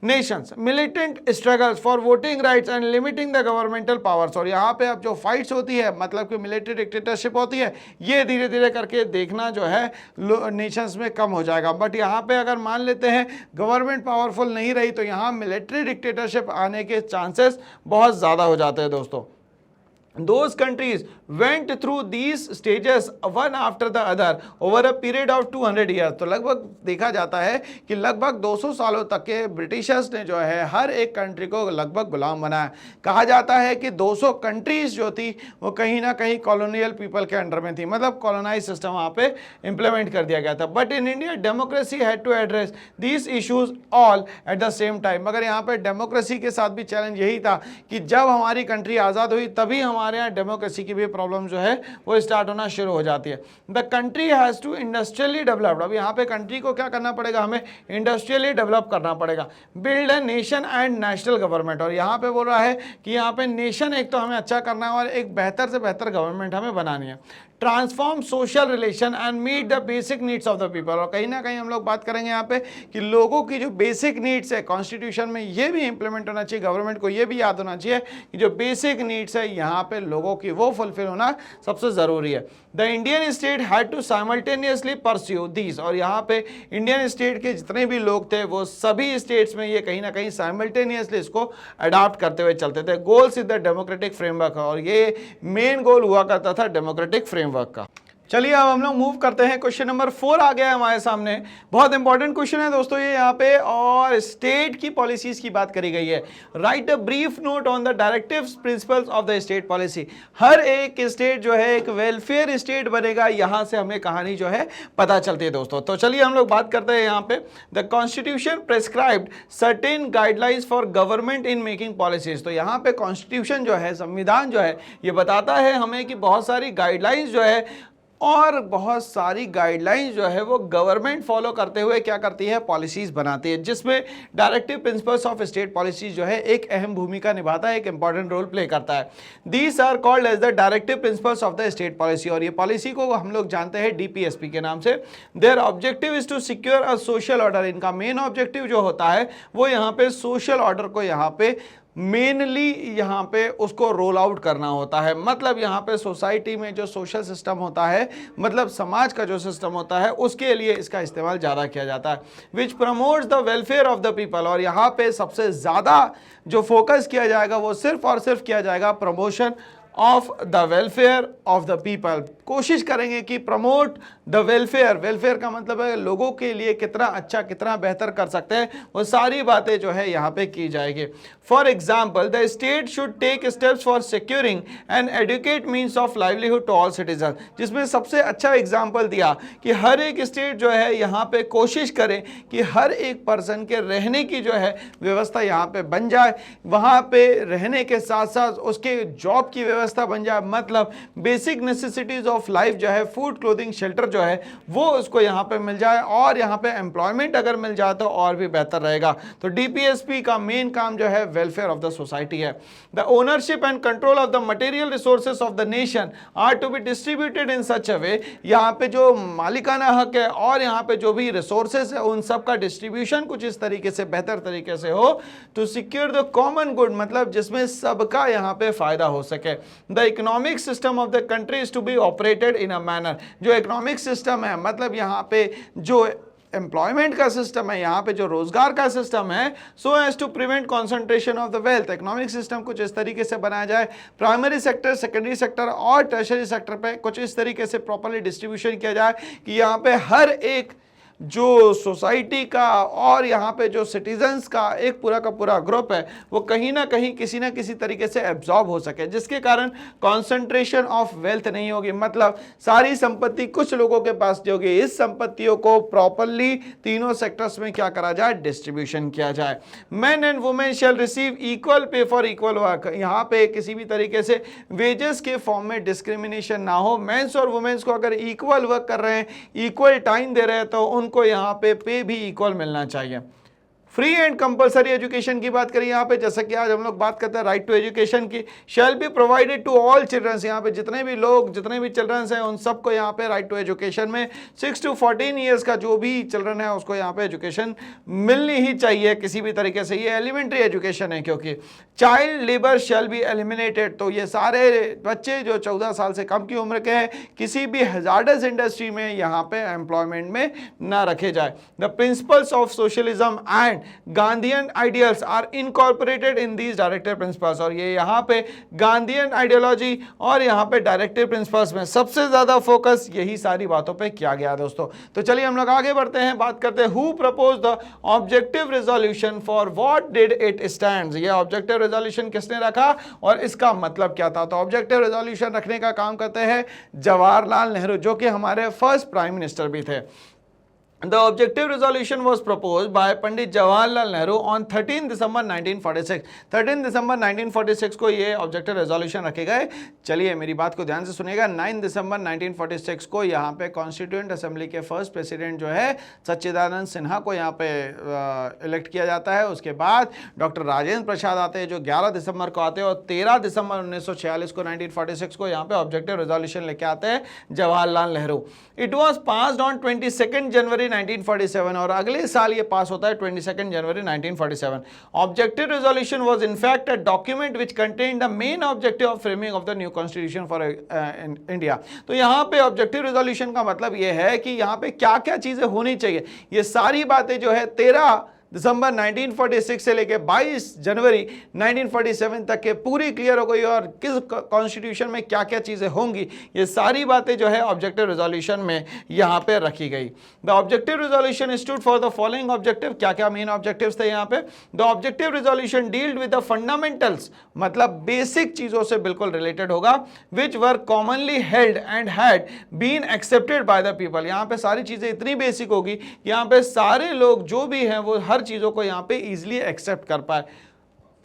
Nations militant struggles for voting rights and limiting the governmental powers. और यहाँ पे अब जो फाइट्स होती है मतलब कि मिलिट्री डिक्टेटरशिप होती है, ये धीरे धीरे करके देखना जो है नेशंस में कम हो जाएगा। बट यहाँ पे अगर मान लेते हैं गवर्नमेंट पावरफुल नहीं रही तो यहाँ मिलिट्री डिक्टेटरशिप आने के चांसेस बहुत ज़्यादा हो जाते हैं दोस्तों। Those countries went through these stages one after the other over a period of 200 years। तो लगभग देखा जाता है कि लगभग 200 सालों तक के ब्रिटिशर्स ने जो है हर एक कंट्री को लगभग गुलाम बनाया। कहा जाता है कि 200 कंट्रीज जो थी वो कहीं ना कहीं कॉलोनियल पीपल के अंडर में थी, मतलब कॉलोनाइज सिस्टम वहाँ पे इम्प्लीमेंट कर दिया गया था। But in India democracy had to address these issues all at the same time. मगर यहाँ पे डेमोक्रेसी के साथ भी चैलेंज यही था कि जब हमारी कंट्री आज़ाद हुई तभी हमारे यहाँ डेमोक्रेसी की भी प्रॉब्लम जो है वो स्टार्ट होना शुरू हो जाती है। The country has to industrially developed. अब यहाँ पे कंट्री को क्या करना पड़ेगा, हमें इंडस्ट्रियली डेवलप करना पड़ेगा। Build a nation and national government. और यहाँ पे बोल रहा है कि यहाँ पे नेशन एक तो हमें अच्छा करना है और एक बेहतर से बेहतर गवर्नमेंट हमें बनानी है। Transform social relation and meet the basic needs of the people. और कहीं ना कहीं हम लोग बात करेंगे यहाँ पे कि लोगों की जो बेसिक नीड्स है कॉन्स्टिट्यूशन में ये भी इंप्लीमेंट होना चाहिए, गवर्नमेंट को ये भी याद होना चाहिए कि जो बेसिक नीड्स है यहाँ पे लोगों की वो फुलफिल होना सबसे जरूरी है। The Indian state had to simultaneously pursue these, और यहाँ पे इंडियन स्टेट के जितने भी लोग थे वो सभी स्टेट्स में ये कहीं ना कहीं साइमल्टेनियसली इसको अडॉप्ट करते हुए चलते थे। Goals is the democratic framework, और ये मेन गोल हुआ करता था डेमोक्रेटिक फ्रेमवर्क का। चलिए अब हम लोग मूव करते हैं, क्वेश्चन नंबर 4 आ गया है हमारे सामने। बहुत इंपॉर्टेंट क्वेश्चन है दोस्तों ये यहाँ पे, और स्टेट की पॉलिसीज की बात करी गई है। Write a brief note on the directives principles of the state policy. हर एक स्टेट जो है एक वेलफेयर स्टेट बनेगा, यहां से हमें कहानी जो है पता चलती है दोस्तों। तो चलिए हम लोग बात करते हैं यहाँ पे। The constitution prescribed certain guidelines for government in making policies. तो यहाँ पे कॉन्स्टिट्यूशन जो है, संविधान जो है, ये बताता है हमें कि बहुत सारी गाइडलाइंस जो है और बहुत सारी गाइडलाइंस जो है वो गवर्नमेंट फॉलो करते हुए क्या करती है, पॉलिसीज बनाती है, जिसमें directive principles of state policies जो है एक अहम भूमिका निभाता है, एक इंपॉर्टेंट रोल प्ले करता है। These are called as the directive principles of the state policy, और ये पॉलिसी को हम लोग जानते हैं डीपीएसपी के नाम से। Their objective is to secure a social order. इनका मेन ऑब्जेक्टिव जो होता है वो यहाँ पे सोशल ऑर्डर को यहाँ पे मेनली यहाँ पे उसको रोल आउट करना होता है। मतलब यहाँ पे सोसाइटी में जो सोशल सिस्टम होता है, मतलब समाज का जो सिस्टम होता है, उसके लिए इसका इस्तेमाल ज़्यादा किया जाता है। Which promotes the welfare of the people, और यहाँ पे सबसे ज़्यादा जो फोकस किया जाएगा वो सिर्फ और सिर्फ किया जाएगा promotion of the welfare of the people. कोशिश करेंगे कि प्रमोट द वेलफेयर, वेलफेयर का मतलब है लोगों के लिए कितना अच्छा कितना बेहतर कर सकते हैं, वो सारी बातें जो है यहाँ पे की जाएगी। For example the state should take steps for securing and adequate means of livelihood to all citizen, जिसमें सबसे अच्छा एग्जाम्पल दिया कि हर एक स्टेट जो है यहाँ पे कोशिश करे कि हर एक पर्सन के रहने की जो है व्यवस्था यहाँ पे बन जाए, वहाँ पे रहने के साथ साथ उसके जॉब की व्यवस्था बन जाए। मतलब बेसिक नेसेसिटीज ऑफ लाइफ जो है, फूड क्लोथिंग शेल्टर जो है वो उसको यहाँ पे मिल जाए, और यहाँ पे एम्प्लॉयमेंट अगर मिल जाए तो और भी बेहतर रहेगा। तो डीपीएसपी का मेन काम जो है वेलफेयर ऑफ द सोसाइटी है। The ownership and control of the material resources of the nation are to be distributed in such a way, यहाँ पे जो मालिकाना हक है और यहाँ पे जो भी रिसोर्सेस है उन सब का डिस्ट्रीब्यूशन कुछ इस तरीके से बेहतर तरीके से हो, to secure the common good, मतलब जिसमें सबका यहाँ पे फायदा हो सके। The economic system of the country is to be operated in a manner, जो इकोनॉमिक सिस्टम है, मतलब यहाँ पे जो एम्प्लॉयमेंट का सिस्टम है, यहाँ पे जो रोजगार का सिस्टम है, so as to prevent concentration of the wealth. Economic system कुछ इस तरीके से बनाया जाए, प्राइमरी सेक्टर, सेकेंडरी सेक्टर और टर्शरी सेक्टर पे कुछ इस तरीके से प्रॉपर्ली डिस्ट्रीब्यूशन किया जाए कि यहाँ पे हर एक जो सोसाइटी का और यहाँ पे जो सिटीजन्स का एक पूरा का पूरा ग्रुप है वो कहीं ना कहीं किसी ना किसी तरीके से एब्जॉर्ब हो सके, जिसके कारण कॉन्सेंट्रेशन ऑफ वेल्थ नहीं होगी। मतलब सारी संपत्ति कुछ लोगों के पास नहीं होगी, इस संपत्तियों को प्रॉपरली तीनों सेक्टर्स में क्या करा जाए, डिस्ट्रीब्यूशन किया जाए। Man and women shall receive equal pay for equal work, यहाँ पे किसी भी तरीके से वेजेस के फॉर्म में डिस्क्रिमिनेशन ना हो। मेंस और वुमेन्स को अगर इक्वल वर्क कर रहे हैं, इक्वल टाइम दे रहे हैं, तो उनको यहाँ पे भी इक्वल मिलना चाहिए। फ्री एंड कंपलसरी एजुकेशन की बात करें यहाँ पे, जैसा कि आज हम लोग बात करते हैं राइट टू एजुकेशन की, shall be provided to all childrens. यहाँ पे जितने भी लोग, जितने भी चिल्ड्रंस हैं उन सबको यहाँ पे राइट टू एजुकेशन में 6 to 14 ईयर्स का जो भी चिल्ड्रन है उसको यहाँ पे एजुकेशन मिलनी ही चाहिए किसी भी तरीके से। ये एलिमेंट्री एजुकेशन है, क्योंकि child labour shall be eliminated. तो ये सारे बच्चे जो 14 साल से कम की उम्र के हैं किसी भी हैजार्डस इंडस्ट्री में यहाँ पे एम्प्लॉयमेंट में ना रखे जाए। The principles of socialism and Gandhian ideals are incorporated in these directive principles, और ये यहाँ पे गांधीयन आइडियोलॉजी और यहाँ पे डायरेक्टिव प्रिंसिपल्स में सबसे ज्यादा फोकस यही सारी बातों पे किया गया दोस्तों। तो चलिए हम लोग आगे बढ़ते हैं, बात करते हैं who propose the objective resolution, for what did it stands. ये ऑब्जेक्टिव रेजोल्यूशन किसने रखा और इसका मतलब क्या था। तो ऑब्जेक्टिव रेजोल्यूशन रखने का काम करते हैं जवाहरलाल नेहरू, जो कि हमारे फर्स्ट प्राइम मिनिस्टर भी थे। The objective resolution was proposed by Pandit Jawaharlal Nehru on 13 December 1946. 13 दिसंबर 1946 को ये ऑब्जेक्टिव रेजोल्यूशन रखे गए। चलिए मेरी बात को ध्यान से सुनिएगा। 9 दिसंबर 1946 को यहाँ पे कॉन्स्टिट्यूएंट असेंबली के फर्स्ट प्रेसिडेंट जो है सच्चिदानंद सिन्हा को यहाँ पे इलेक्ट किया जाता है। उसके बाद डॉक्टर राजेंद्र प्रसाद आते हैं जो 11 दिसंबर को आते हैं, और 13 दिसंबर 1946 को 1946 को यहाँ पे ऑब्जेक्टिव रेजोल्यूशन लेके आते हैं Jawaharlal Nehru. It was passed on 22 जनवरी 1947, और अगले साल ये पास होता है 22 जनवरी 1947। Objective resolution was in fact a document which contained the main objective of framing of the new constitution for India. तो यहाँ पे ऑब्जेक्टिव रेजोल्यूशन का मतलब ये है कि यहाँ पे क्या क्या चीजें होनी चाहिए, ये सारी बातें जो है 13 दिसंबर 1946 से लेके 22 जनवरी 1947 तक के पूरी क्लियर हो गई, और किस कॉन्स्टिट्यूशन में क्या क्या चीज़ें होंगी ये सारी बातें जो है ऑब्जेक्टिव रेजोल्यूशन में यहाँ पे रखी गई। The objective resolution stood for the following objective. क्या क्या मेन ऑब्जेक्टिव्स थे यहाँ पे? The objective resolution dealt with the fundamentals, मतलब बेसिक चीज़ों से बिल्कुल रिलेटेड होगा, which were commonly held and had been accepted by the people. यहाँ पे सारी चीज़ें इतनी बेसिक होगी, यहाँ पे सारे लोग जो भी हैं वो हर चीजों को यहां पे इजीली एक्सेप्ट कर पाए,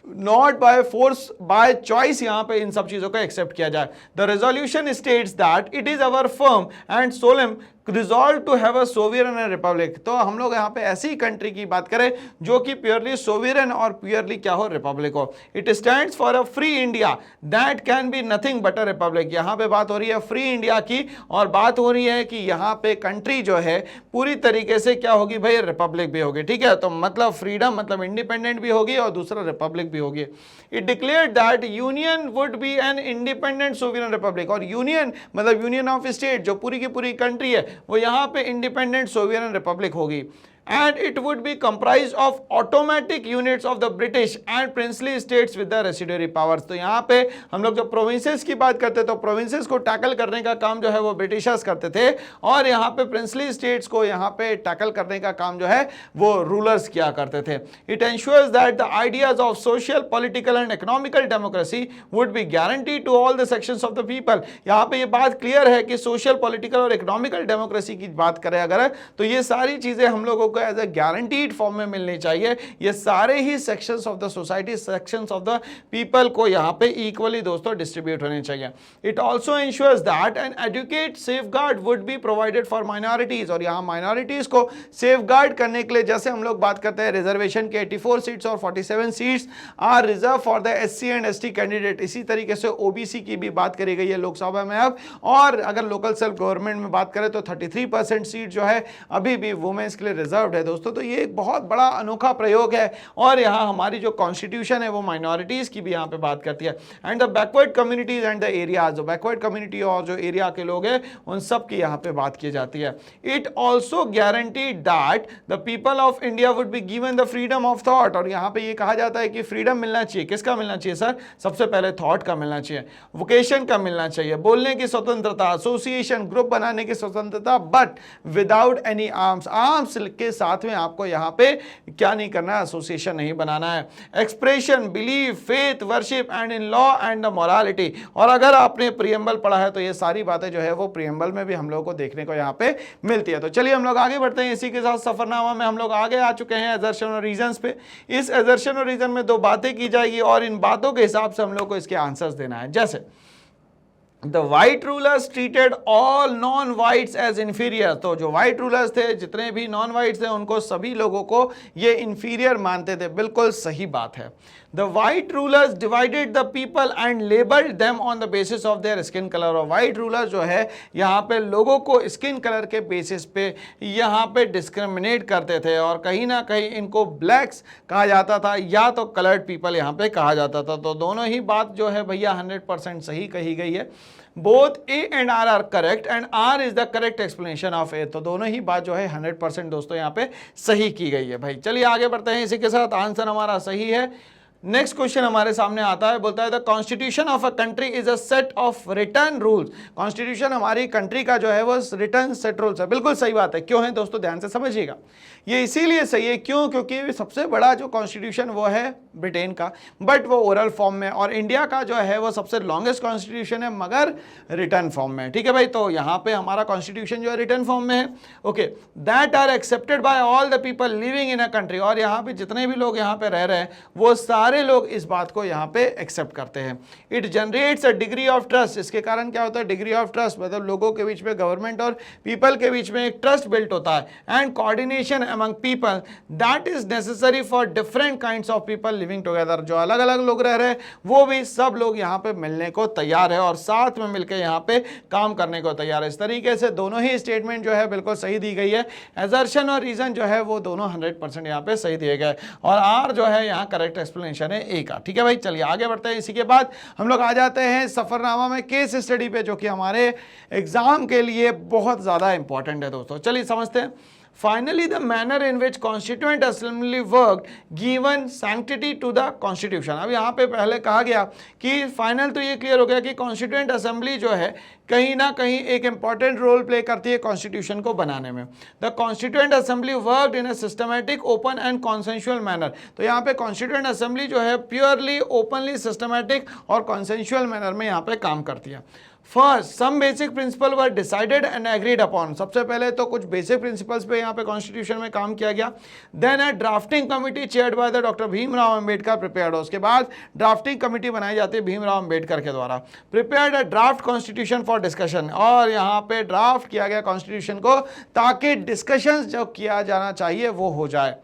not by force by choice यहां पे इन सब चीजों को एक्सेप्ट किया जाए। The resolution states that it is our firm and solemn resolve to have a sovereign republic. तो हम लोग यहाँ पे ऐसी कंट्री की बात करें जो कि प्योरली सोवियरन और प्योरली क्या हो, रिपब्लिक हो। It stands for a free India that can be nothing but a republic. यहाँ पे बात हो रही है फ्री इंडिया की, और बात हो रही है कि यहाँ पे कंट्री जो है पूरी तरीके से क्या होगी भाई, रिपब्लिक भी होगी। ठीक है, तो मतलब फ्रीडम मतलब इंडिपेंडेंट भी होगी और दूसरा रिपब्लिक भी होगी। It declared that union would be an independent sovereign republic, और यूनियन मतलब यूनियन ऑफ स्टेट जो पूरी की पूरी कंट्री है वो यहां पे इंडिपेंडेंट सोवियरन रिपब्लिक होगी। and it would be comprised of automatic units of the British and princely states with the residuary powers। तो यहाँ पे हम लोग जब प्रोविंसेस की बात करते तो प्रोविंसेस को टैकल करने का काम जो है वो ब्रिटिशर्स करते थे, और यहाँ पे प्रिंसली स्टेट्स को यहाँ पे टैकल करने का काम जो है वो रूलर्स किया करते थे। It ensures that the ideas of social, political and economical democracy would be guarantee to all the sections of the people. यहाँ पे ये बात क्लियर है कि सोशल, पॉलिटिकल और इकोनॉमिकल डेमोक्रेसी की बात करें अगर, तो ये सारी चीजें हम लोगों को एज ए गारंटीड फॉर्म में मिलनी चाहिए। ये सारे ही sections of the society, sections of the people को यहाँ पे इक्वली दोस्तों डिस्ट्रीब्यूट होने चाहिए। It also ensures that an adequate safeguard would be provided for minorities, और यहाँ माइनॉरिटीज को सेफगार्ड करने के लिए जैसे हम लोग बात करते हैं रिजर्वेशन के 84 सीट्स और 47 seats are reserve for the SC and ST candidate, इसी तरीके से ओबीसी की भी बात करी गई है लोकसभा में अब। और अगर लोकल सेल्फ गवर्नमेंट में बात करें तो 33% सीट जो है अभी भी वुमेन्स के लिए रिजर्व्ड है दोस्तों। तो ये एक बहुत बड़ा अनोखा प्रयोग है, और यहाँ हमारी जो कॉन्स्टिट्यूशन है वो माइनॉरिटीज की भी यहाँ पे बात करती है। And the backward communities and the areas, जो बैकवर्ड कम्युनिटी और जो एरिया के लोग हैं उन सब की यहाँ पे बात की जाती है। It also guaranteed that the people of India would be given the freedom of thought, और यहाँ पे ये कहा जाता है कि फ्रीडम मिलना चाहिए। किसका मिलना चाहिए सर? सबसे पहले थॉट का मिलना चाहिए, वोकेशन का मिलना चाहिए, बोलने की स्वतंत्रता, एसोसिएशन ग्रुप बनाने की स्वतंत्रता, but without any arms. Arms के साथ में आपको यहाँ पे क्या नहीं करना है, एसोसिएशन नहीं बनाना है। Expression, belief, faith, worship and in law and the morality. और अगर आपने प्रियम्बल पढ़ा है तो ये सारी बातें जो है वो प्रियम्बल में भी हम लोगों को देखने को यहाँ पे मिलती है। तो चलिए हम लोग आगे बढ़ते हैं। इसी के साथ सफरनामा में हम लोग आगे आ चुके हैं असर्शन और रीजंस पे। इस असर्शन और रीजन में दो बातें की जाएगी और इन बातों के हिसाब से हम लोग को इसके आंसर्स देना है। जैसे The white rulers treated all non-whites as inferior, तो जो white rulers थे, जितने भी non-whites थे, उनको सभी लोगों को ये inferior मानते थे। बिल्कुल सही बात है। The white rulers divided the people and labeled them on the basis of their skin color, और white rulers जो है यहाँ पे लोगों को skin color के बेसिस पे यहाँ पे डिस्क्रिमिनेट करते थे, और कहीं ना कहीं इनको blacks कहा जाता था या तो colored people यहाँ पे कहा जाता था। तो दोनों ही बात जो है भैया 100% सही कही गई है। Both A and R are correct and R is the correct explanation of A, तो दोनों ही बात जो है 100% दोस्तों यहाँ पे सही की गई है। भाई चलिए आगे बढ़ते हैं। इसी के साथ आंसर हमारा सही है। नेक्स्ट क्वेश्चन हमारे सामने आता है, बोलता है the constitution of a country is a set of return rules. Constitution हमारी कंट्री का जो है वो रिटर्न सेट रूल्स है। बिल्कुल सही बात है। क्यों है दोस्तों, ध्यान से समझिएगा। ये इसीलिए सही है, क्यों? क्योंकि सबसे बड़ा जो कॉन्स्टिट्यूशन वो है ब्रिटेन का, बट वो ओरल फॉर्म में, और इंडिया का जो है वो सबसे लॉन्गेस्ट कॉन्स्टिट्यूशन है मगर रिटर्न फॉर्म में। ठीक है भाई, तो यहाँ पे हमारा कॉन्स्टिट्यूशन जो है रिटर्न फॉर्म में है। Okay, that are accepted by all the people living in a country. और यहाँ पे जितने भी लोग यहाँ पे रह रहे हैं वो सारे लोग इस बात को यहाँ पे एक्सेप्ट करते हैं। It generates a degree of trust. इसके कारण क्या होता है, डिग्री ऑफ ट्रस्ट, मतलब लोगों के बीच में, गवर्नमेंट और पीपल के बीच में एक ट्रस्ट बिल्ट होता है। And coordination among people that is necessary for different kinds of people living together. जो अलग अलग लोग रह रहे हैं वो भी सब लोग यहाँ पे मिलने को तैयार है और साथ में मिलकर यहाँ पे काम करने को तैयार है। इस तरीके से दोनों ही स्टेटमेंट जो है बिल्कुल सही दी गई है। एजर्शन और रीजन जो है वो दोनों 100% यहाँ पे सही दिए गए, और आर जो है यहाँ करेक्ट एक्सप्लेनेशन है ए का। ठीक है भाई, चलिए आगे बढ़ते हैं। इसी के बाद हम लोग आ जाते हैं सफरनामा में केस स्टडी पे, जो कि हमारे एग्जाम के लिए बहुत ज्यादा इंपॉर्टेंट है दोस्तों। चलिए समझते हैं। Finally, the manner in which Constituent Assembly worked given sanctity to the Constitution। अब यहाँ पे पहले कहा गया कि फाइनल तो ये क्लियर हो गया कि कॉन्स्टिट्यूएंट असेंबली जो है कहीं ना कहीं एक इंपॉर्टेंट रोल प्ले करती है कॉन्स्टिट्यूशन को बनाने में। The constituent assembly worked in a systematic, open and consensual manner. तो यहाँ पे कॉन्स्टिट्यूएंट असेंबली जो है प्योरली, ओपनली, सिस्टमैटिक और कॉन्सेंशुअल मैनर में यहाँ पे काम करती है। First, some basic principle were decided and agreed upon. सबसे पहले तो कुछ बेसिक प्रिंसिपल्स पे यहाँ पे कॉन्स्टिट्यूशन में काम किया गया। Then a drafting committee chaired by the doctor Bhimrao Ambedkar prepared. उसके बाद ड्राफ्टिंग कमिटी बनाई जाती है भीमराव अंबेडकर के द्वारा। Prepared a draft constitution for discussion. और यहाँ पे ड्राफ्ट किया गया कॉन्स्टिट्यूशन को ताकि डिस्कशन जो किया जाना चाहिए वो हो जाए।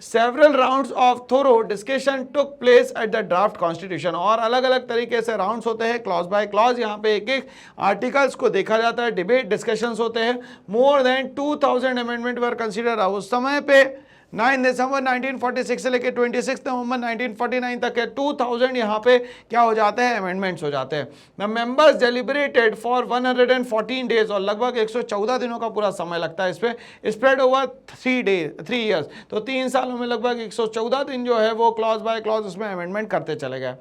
Several rounds of thorough discussion took place at the draft constitution। और अलग अलग तरीके से राउंड्स होते हैं, क्लॉज बाय क्लॉज, यहाँ पे एक एक आर्टिकल्स को देखा जाता है, डिबेट डिस्कशंस होते हैं। मोर देन 2000 अमेंडमेंट वर कंसिडर। उस समय पे 9 दिसंबर 1946 से लेकर 26 नवंबर 1949 तक है 2000 यहाँ पे क्या हो जाते हैं, अमेंडमेंट्स हो जाते हैं। द मेंबर्स डेलिब्रेटेड फॉर 114 डेज, और लगभग 114 दिनों का पूरा समय लगता है इस पे, स्प्रेड ओवर 3 ईयर्स। तो 3 सालों में लगभग 114 दिन जो है वो क्लॉज बाय क्लॉज उसमें अमेंडमेंट करते चले गए।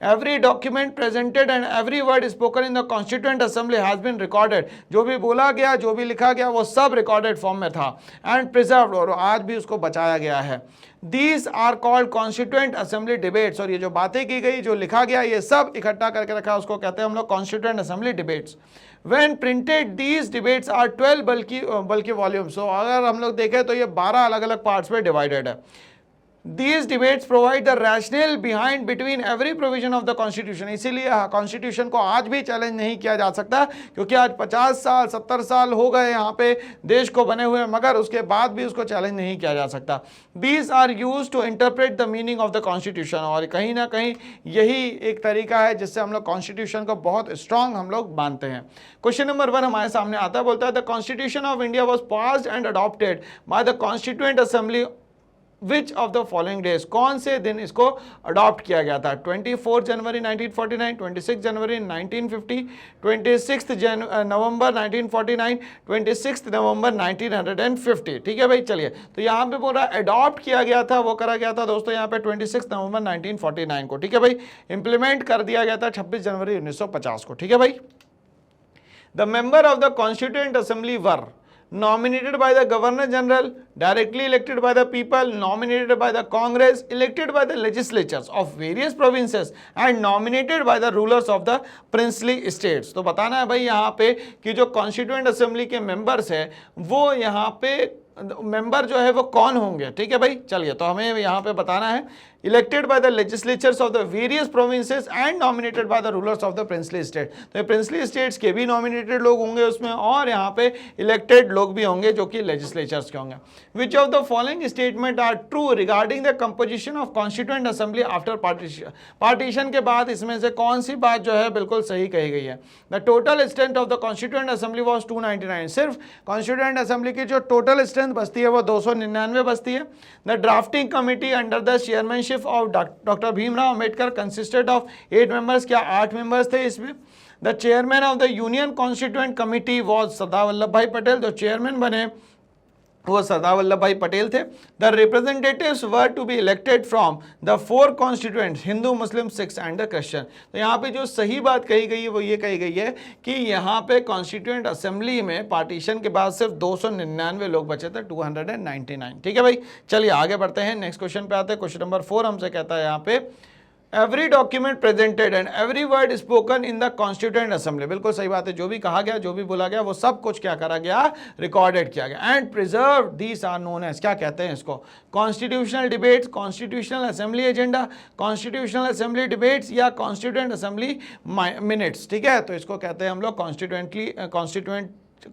Every document presented and every word spoken in the constituent assembly has been recorded. जो भी बोला गया, जो भी लिखा गया, वो सब रिकॉर्डेड फॉर्म में था। एंड प्रिजर्व्ड, और आज भी उसको बचाया गया है। These are called constituent assembly debates। और ये जो बातें की गई, जो लिखा गया, ये सब इकट्ठा करके रखा, उसको कहते हैं हम लोग constituent assembly debates। When printed these debates are 12 बल्कि वॉल्यूम्स। तो अगर हम लोग देखें तो ये 12 अलग अलग पार्ट्स में डिवाइडेड है। These debates provide the rationale behind between every provision of the constitution। इसीलिए कॉन्स्टिट्यूशन को आज भी चैलेंज नहीं किया जा सकता, क्योंकि आज 50 साल 70 साल हो गए यहाँ पे देश को बने हुए, मगर उसके बाद भी उसको चैलेंज नहीं किया जा सकता। These are used to interpret the meaning of the constitution। और कहीं ना कहीं यही एक तरीका है जिससे हम लोग कॉन्स्टिट्यूशन को बहुत स्ट्रांग हम लोग मानते हैं। क्वेश्चन नंबर 1 हमारे सामने आता है, बोलता है the constitution of India was passed and adopted by the constituent assembly which of the following days. कौन से दिन इसको अडॉप्ट किया गया था? 24 जनवरी 1949, 26 जनवरी 1950, 26 नवंबर 1949, 26 नवंबर 1950। ठीक है भाई, चलिए तो यहाँ पे पूरा अडॉप्ट किया गया था, वो करा गया था दोस्तों यहाँ पे 26 नवंबर 1949 को। ठीक है भाई, इंप्लीमेंट कर दिया गया था 26 जनवरी 1950 को। ठीक है भाई। The member of the constituent assembly were nominated by the Governor General, directly elected by the people, nominated by the Congress, elected by the legislatures of various provinces and nominated by the rulers of the princely states। तो बताना है भाई यहाँ पे कि जो constituent assembly के members है वो यहाँ पे मेंबर जो है वो कौन होंगे। ठीक है भाई, चलिए तो हमें यहाँ पे बताना है elected by the legislatures of the various provinces and nominated by the rulers of the princely state. तो ये प्रिंसली स्टेट्स के भी नॉमिनेटेड लोग होंगे उसमें, और यहाँ पे इलेक्टेड लोग भी होंगे जो कि लेजिस्लेचर्स के होंगे। Which of the following statement are true regarding the composition of constituent assembly after partition. Partition के बाद इसमें से कौन सी बात जो है बिल्कुल सही कही गई है? The total strength of the constituent assembly was 299। सिर्फ कॉन्स्टिट्यूएंट असेंबली की जो टोटल स्ट्रेंथ बचती है वो 299 बचती है। The drafting committee under the chairmanship of doctor Bhimrao Ambedkar consisted of 8 members. क्या 8 मेंबर्स थे इसमें? The chairman of the union constituent committee was Sardar Vallabh Bhai Patel. जो चेयरमैन बने वो सरदार वल्लभ भाई पटेल थे। The representatives were to be elected from the 4 constituents, Hindu, Muslim, Sikhs and the Christian. तो यहाँ पे जो सही बात कही गई है वो ये कही गई है कि यहाँ पे कॉन्स्टिट्यूएंट असेंबली में पार्टीशन के बाद सिर्फ 299 लोग बचे थे, 299। ठीक है भाई, चलिए आगे बढ़ते हैं, नेक्स्ट क्वेश्चन पे आते हैं। क्वेश्चन नंबर 4 हमसे कहता है यहाँ पे every document presented and every word spoken in the constituent assembly. बिल्कुल सही बात है, जो भी कहा गया, जो भी बोला गया, वो सब कुछ क्या करा गया, रिकॉर्डेड किया गया। And preserve these are known as, क्या कहते हैं इसको, constitutional debates, constitutional assembly agenda, constitutional assembly debates या कॉन्स्टिट्यूएंट असेंबली मिनट्स। ठीक है, तो इसको कहते हैं हम लोग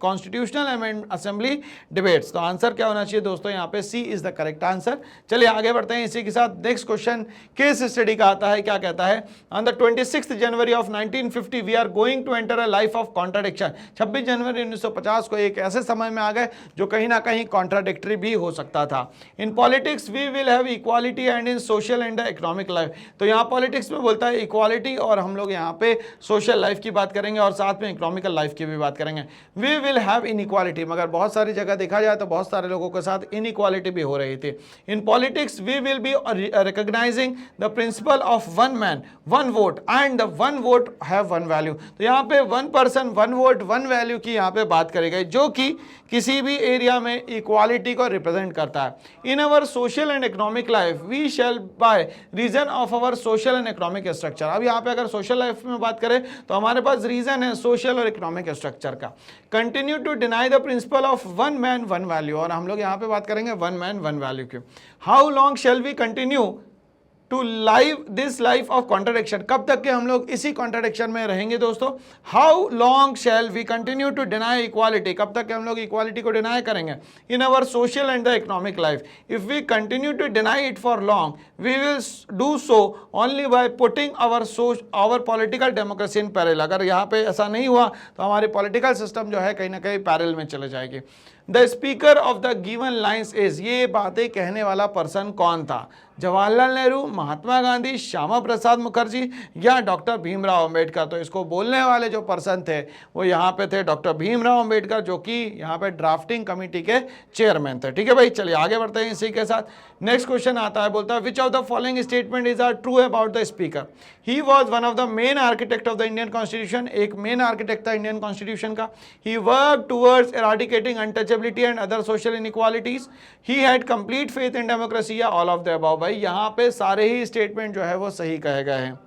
कॉन्स्टिट्यूशनल असेंबली डिबेट्स। तो आंसर क्या होना चाहिए दोस्तों, यहाँ पे C is the correct answer. चलिए आगे बढ़ते हैं, इसी के साथ नेक्स्ट क्वेश्चन केस स्टडी का आता है। क्या कहता है, on the 26 January of 1950 we are going to enter a life of contradiction. 26 जनवरी 1950 को एक ऐसे समय में आ गए जो कहीं ना कहीं कॉन्ट्राडिक्टरी भी हो सकता था। In politics we will have equality and in social and economic life. तो यहाँ पॉलिटिक्स में बोलता है इक्वालिटी, और हम लोग यहाँ पे सोशल लाइफ की बात करेंगे और साथ में इकोनॉमिकल लाइफ की भी बात करेंगे। वी विल हैव इनइक्वालिटी, मगर बहुत सारी जगह देखा जाए तो बहुत सारे लोगों के साथ इनइक्वालिटी भी हो रही थी। In politics we will be recognising the principle of one man one vote and the one vote have one value. तो यहाँ पे one person one vote one value की यहाँ पे बात करी गई, जो कि किसी भी एरिया में इक्वालिटी को रिप्रेजेंट करता है। In our social and economic life we shall by reason of our social and economic structure. अब यहाँ पे अगर सोशल लाइफ में बात करें तो हमारे पास रीजन है सोशल और इकोनॉमिक स्ट्रक्चर का। Continue to deny the principle of one man one value, और हम लोग यहाँ पे बात करेंगे वन मैन वन वैल्यू की। How long shall we continue to live this life of contradiction, कब तक के हम लोग इसी कॉन्ट्राडिक्शन में रहेंगे दोस्तों। How long shall we continue to deny equality, कब तक के हम लोग इक्वालिटी को डिनाई करेंगे in our social and the economic life. If we continue to deny it for long we will do so only by putting our political democracy in parallel. अगर यहाँ पे ऐसा नहीं हुआ तो हमारी पॉलिटिकल सिस्टम जो है कहीं ना कहीं पैरेलल में चले जाएगी। The speaker of the given lines is, ये बातें कहने वाला पर्सन कौन था, जवाहरलाल नेहरू, महात्मा गांधी, श्यामा प्रसाद मुखर्जी या डॉक्टर भीमराव अंबेडकर। तो इसको बोलने वाले जो पर्सन थे वो यहाँ पे थे डॉक्टर भीमराव अंबेडकर, जो कि यहाँ पे ड्राफ्टिंग कमेटी के चेयरमैन थे। ठीक है भाई, चलिए आगे बढ़ते हैं इसी के साथ। नेक्स्ट क्वेश्चन आता है, बोलता है which of the following statement is are true about the speaker. He was one of the main architect of the Indian constitution, एक मेन आर्किटेक्ट था इंडियन कॉन्स्टिट्यूशन का। He work towards eradicating untouchability and other social inequalities. He had complete faith in democracy या all of the above. भाई यहाँ पे सारे ही statement जो है वो सही कहे गए हैं।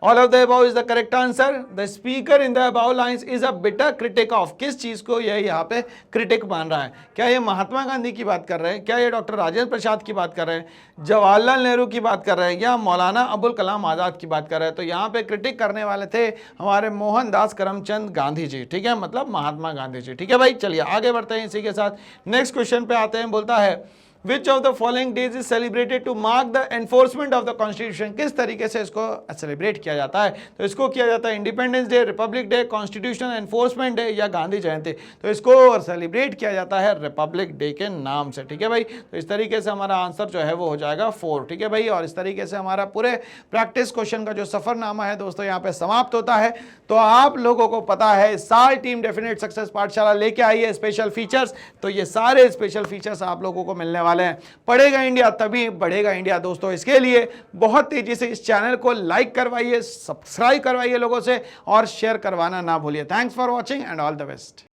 All of the above is the correct answer. The speaker in the above lines is a bitter critic of, किस चीज को यह यहाँ पे क्रिटिक मान रहा है। क्या ये महात्मा गांधी की बात कर रहे हैं, क्या ये डॉक्टर राजेंद्र प्रसाद की बात कर रहे हैं, जवाहरलाल नेहरू की बात कर रहे हैं, या मौलाना अबुल कलाम आज़ाद की बात कर रहे हैं। तो यहाँ पे क्रिटिक करने वाले थे हमारे मोहनदास करमचंद गांधी जी। ठीक है, मतलब महात्मा गांधी जी। ठीक है भाई, चलिए आगे बढ़ते हैं इसी के साथ। नेक्स्ट क्वेश्चन पे आते हैं, बोलता है Which of the following days is celebrated to mark the enforcement of the constitution? किस तरीके से इसको सेलिब्रेट किया जाता है, तो इसको किया जाता है independence day, Republic day, constitutional enforcement day या गांधी जयंती। तो इसको सेलिब्रेट किया जाता है रिपब्लिक डे के नाम से। ठीक है भाई, तो इस तरीके से हमारा आंसर जो है वो हो जाएगा 4। ठीक है भाई, और इस तरीके से हमारा पूरे प्रैक्टिस क्वेश्चन का जो सफरनामा है दोस्तों यहाँ पे समाप्त होता है। तो आप लोगों को पता है साल टीम डेफिनेट सक्सेस पाठशाला लेके आई है स्पेशल फीचर्स, तो ये सारे स्पेशल फीचर्स आप लोगों को मिलने वाले हैं। पढ़ेगा इंडिया तभी बढ़ेगा इंडिया दोस्तों। इसके लिए बहुत तेजी से इस चैनल को लाइक करवाइए, सब्सक्राइब करवाइए लोगों से, और शेयर करवाना ना भूलिए। Thanks for watching and all the best.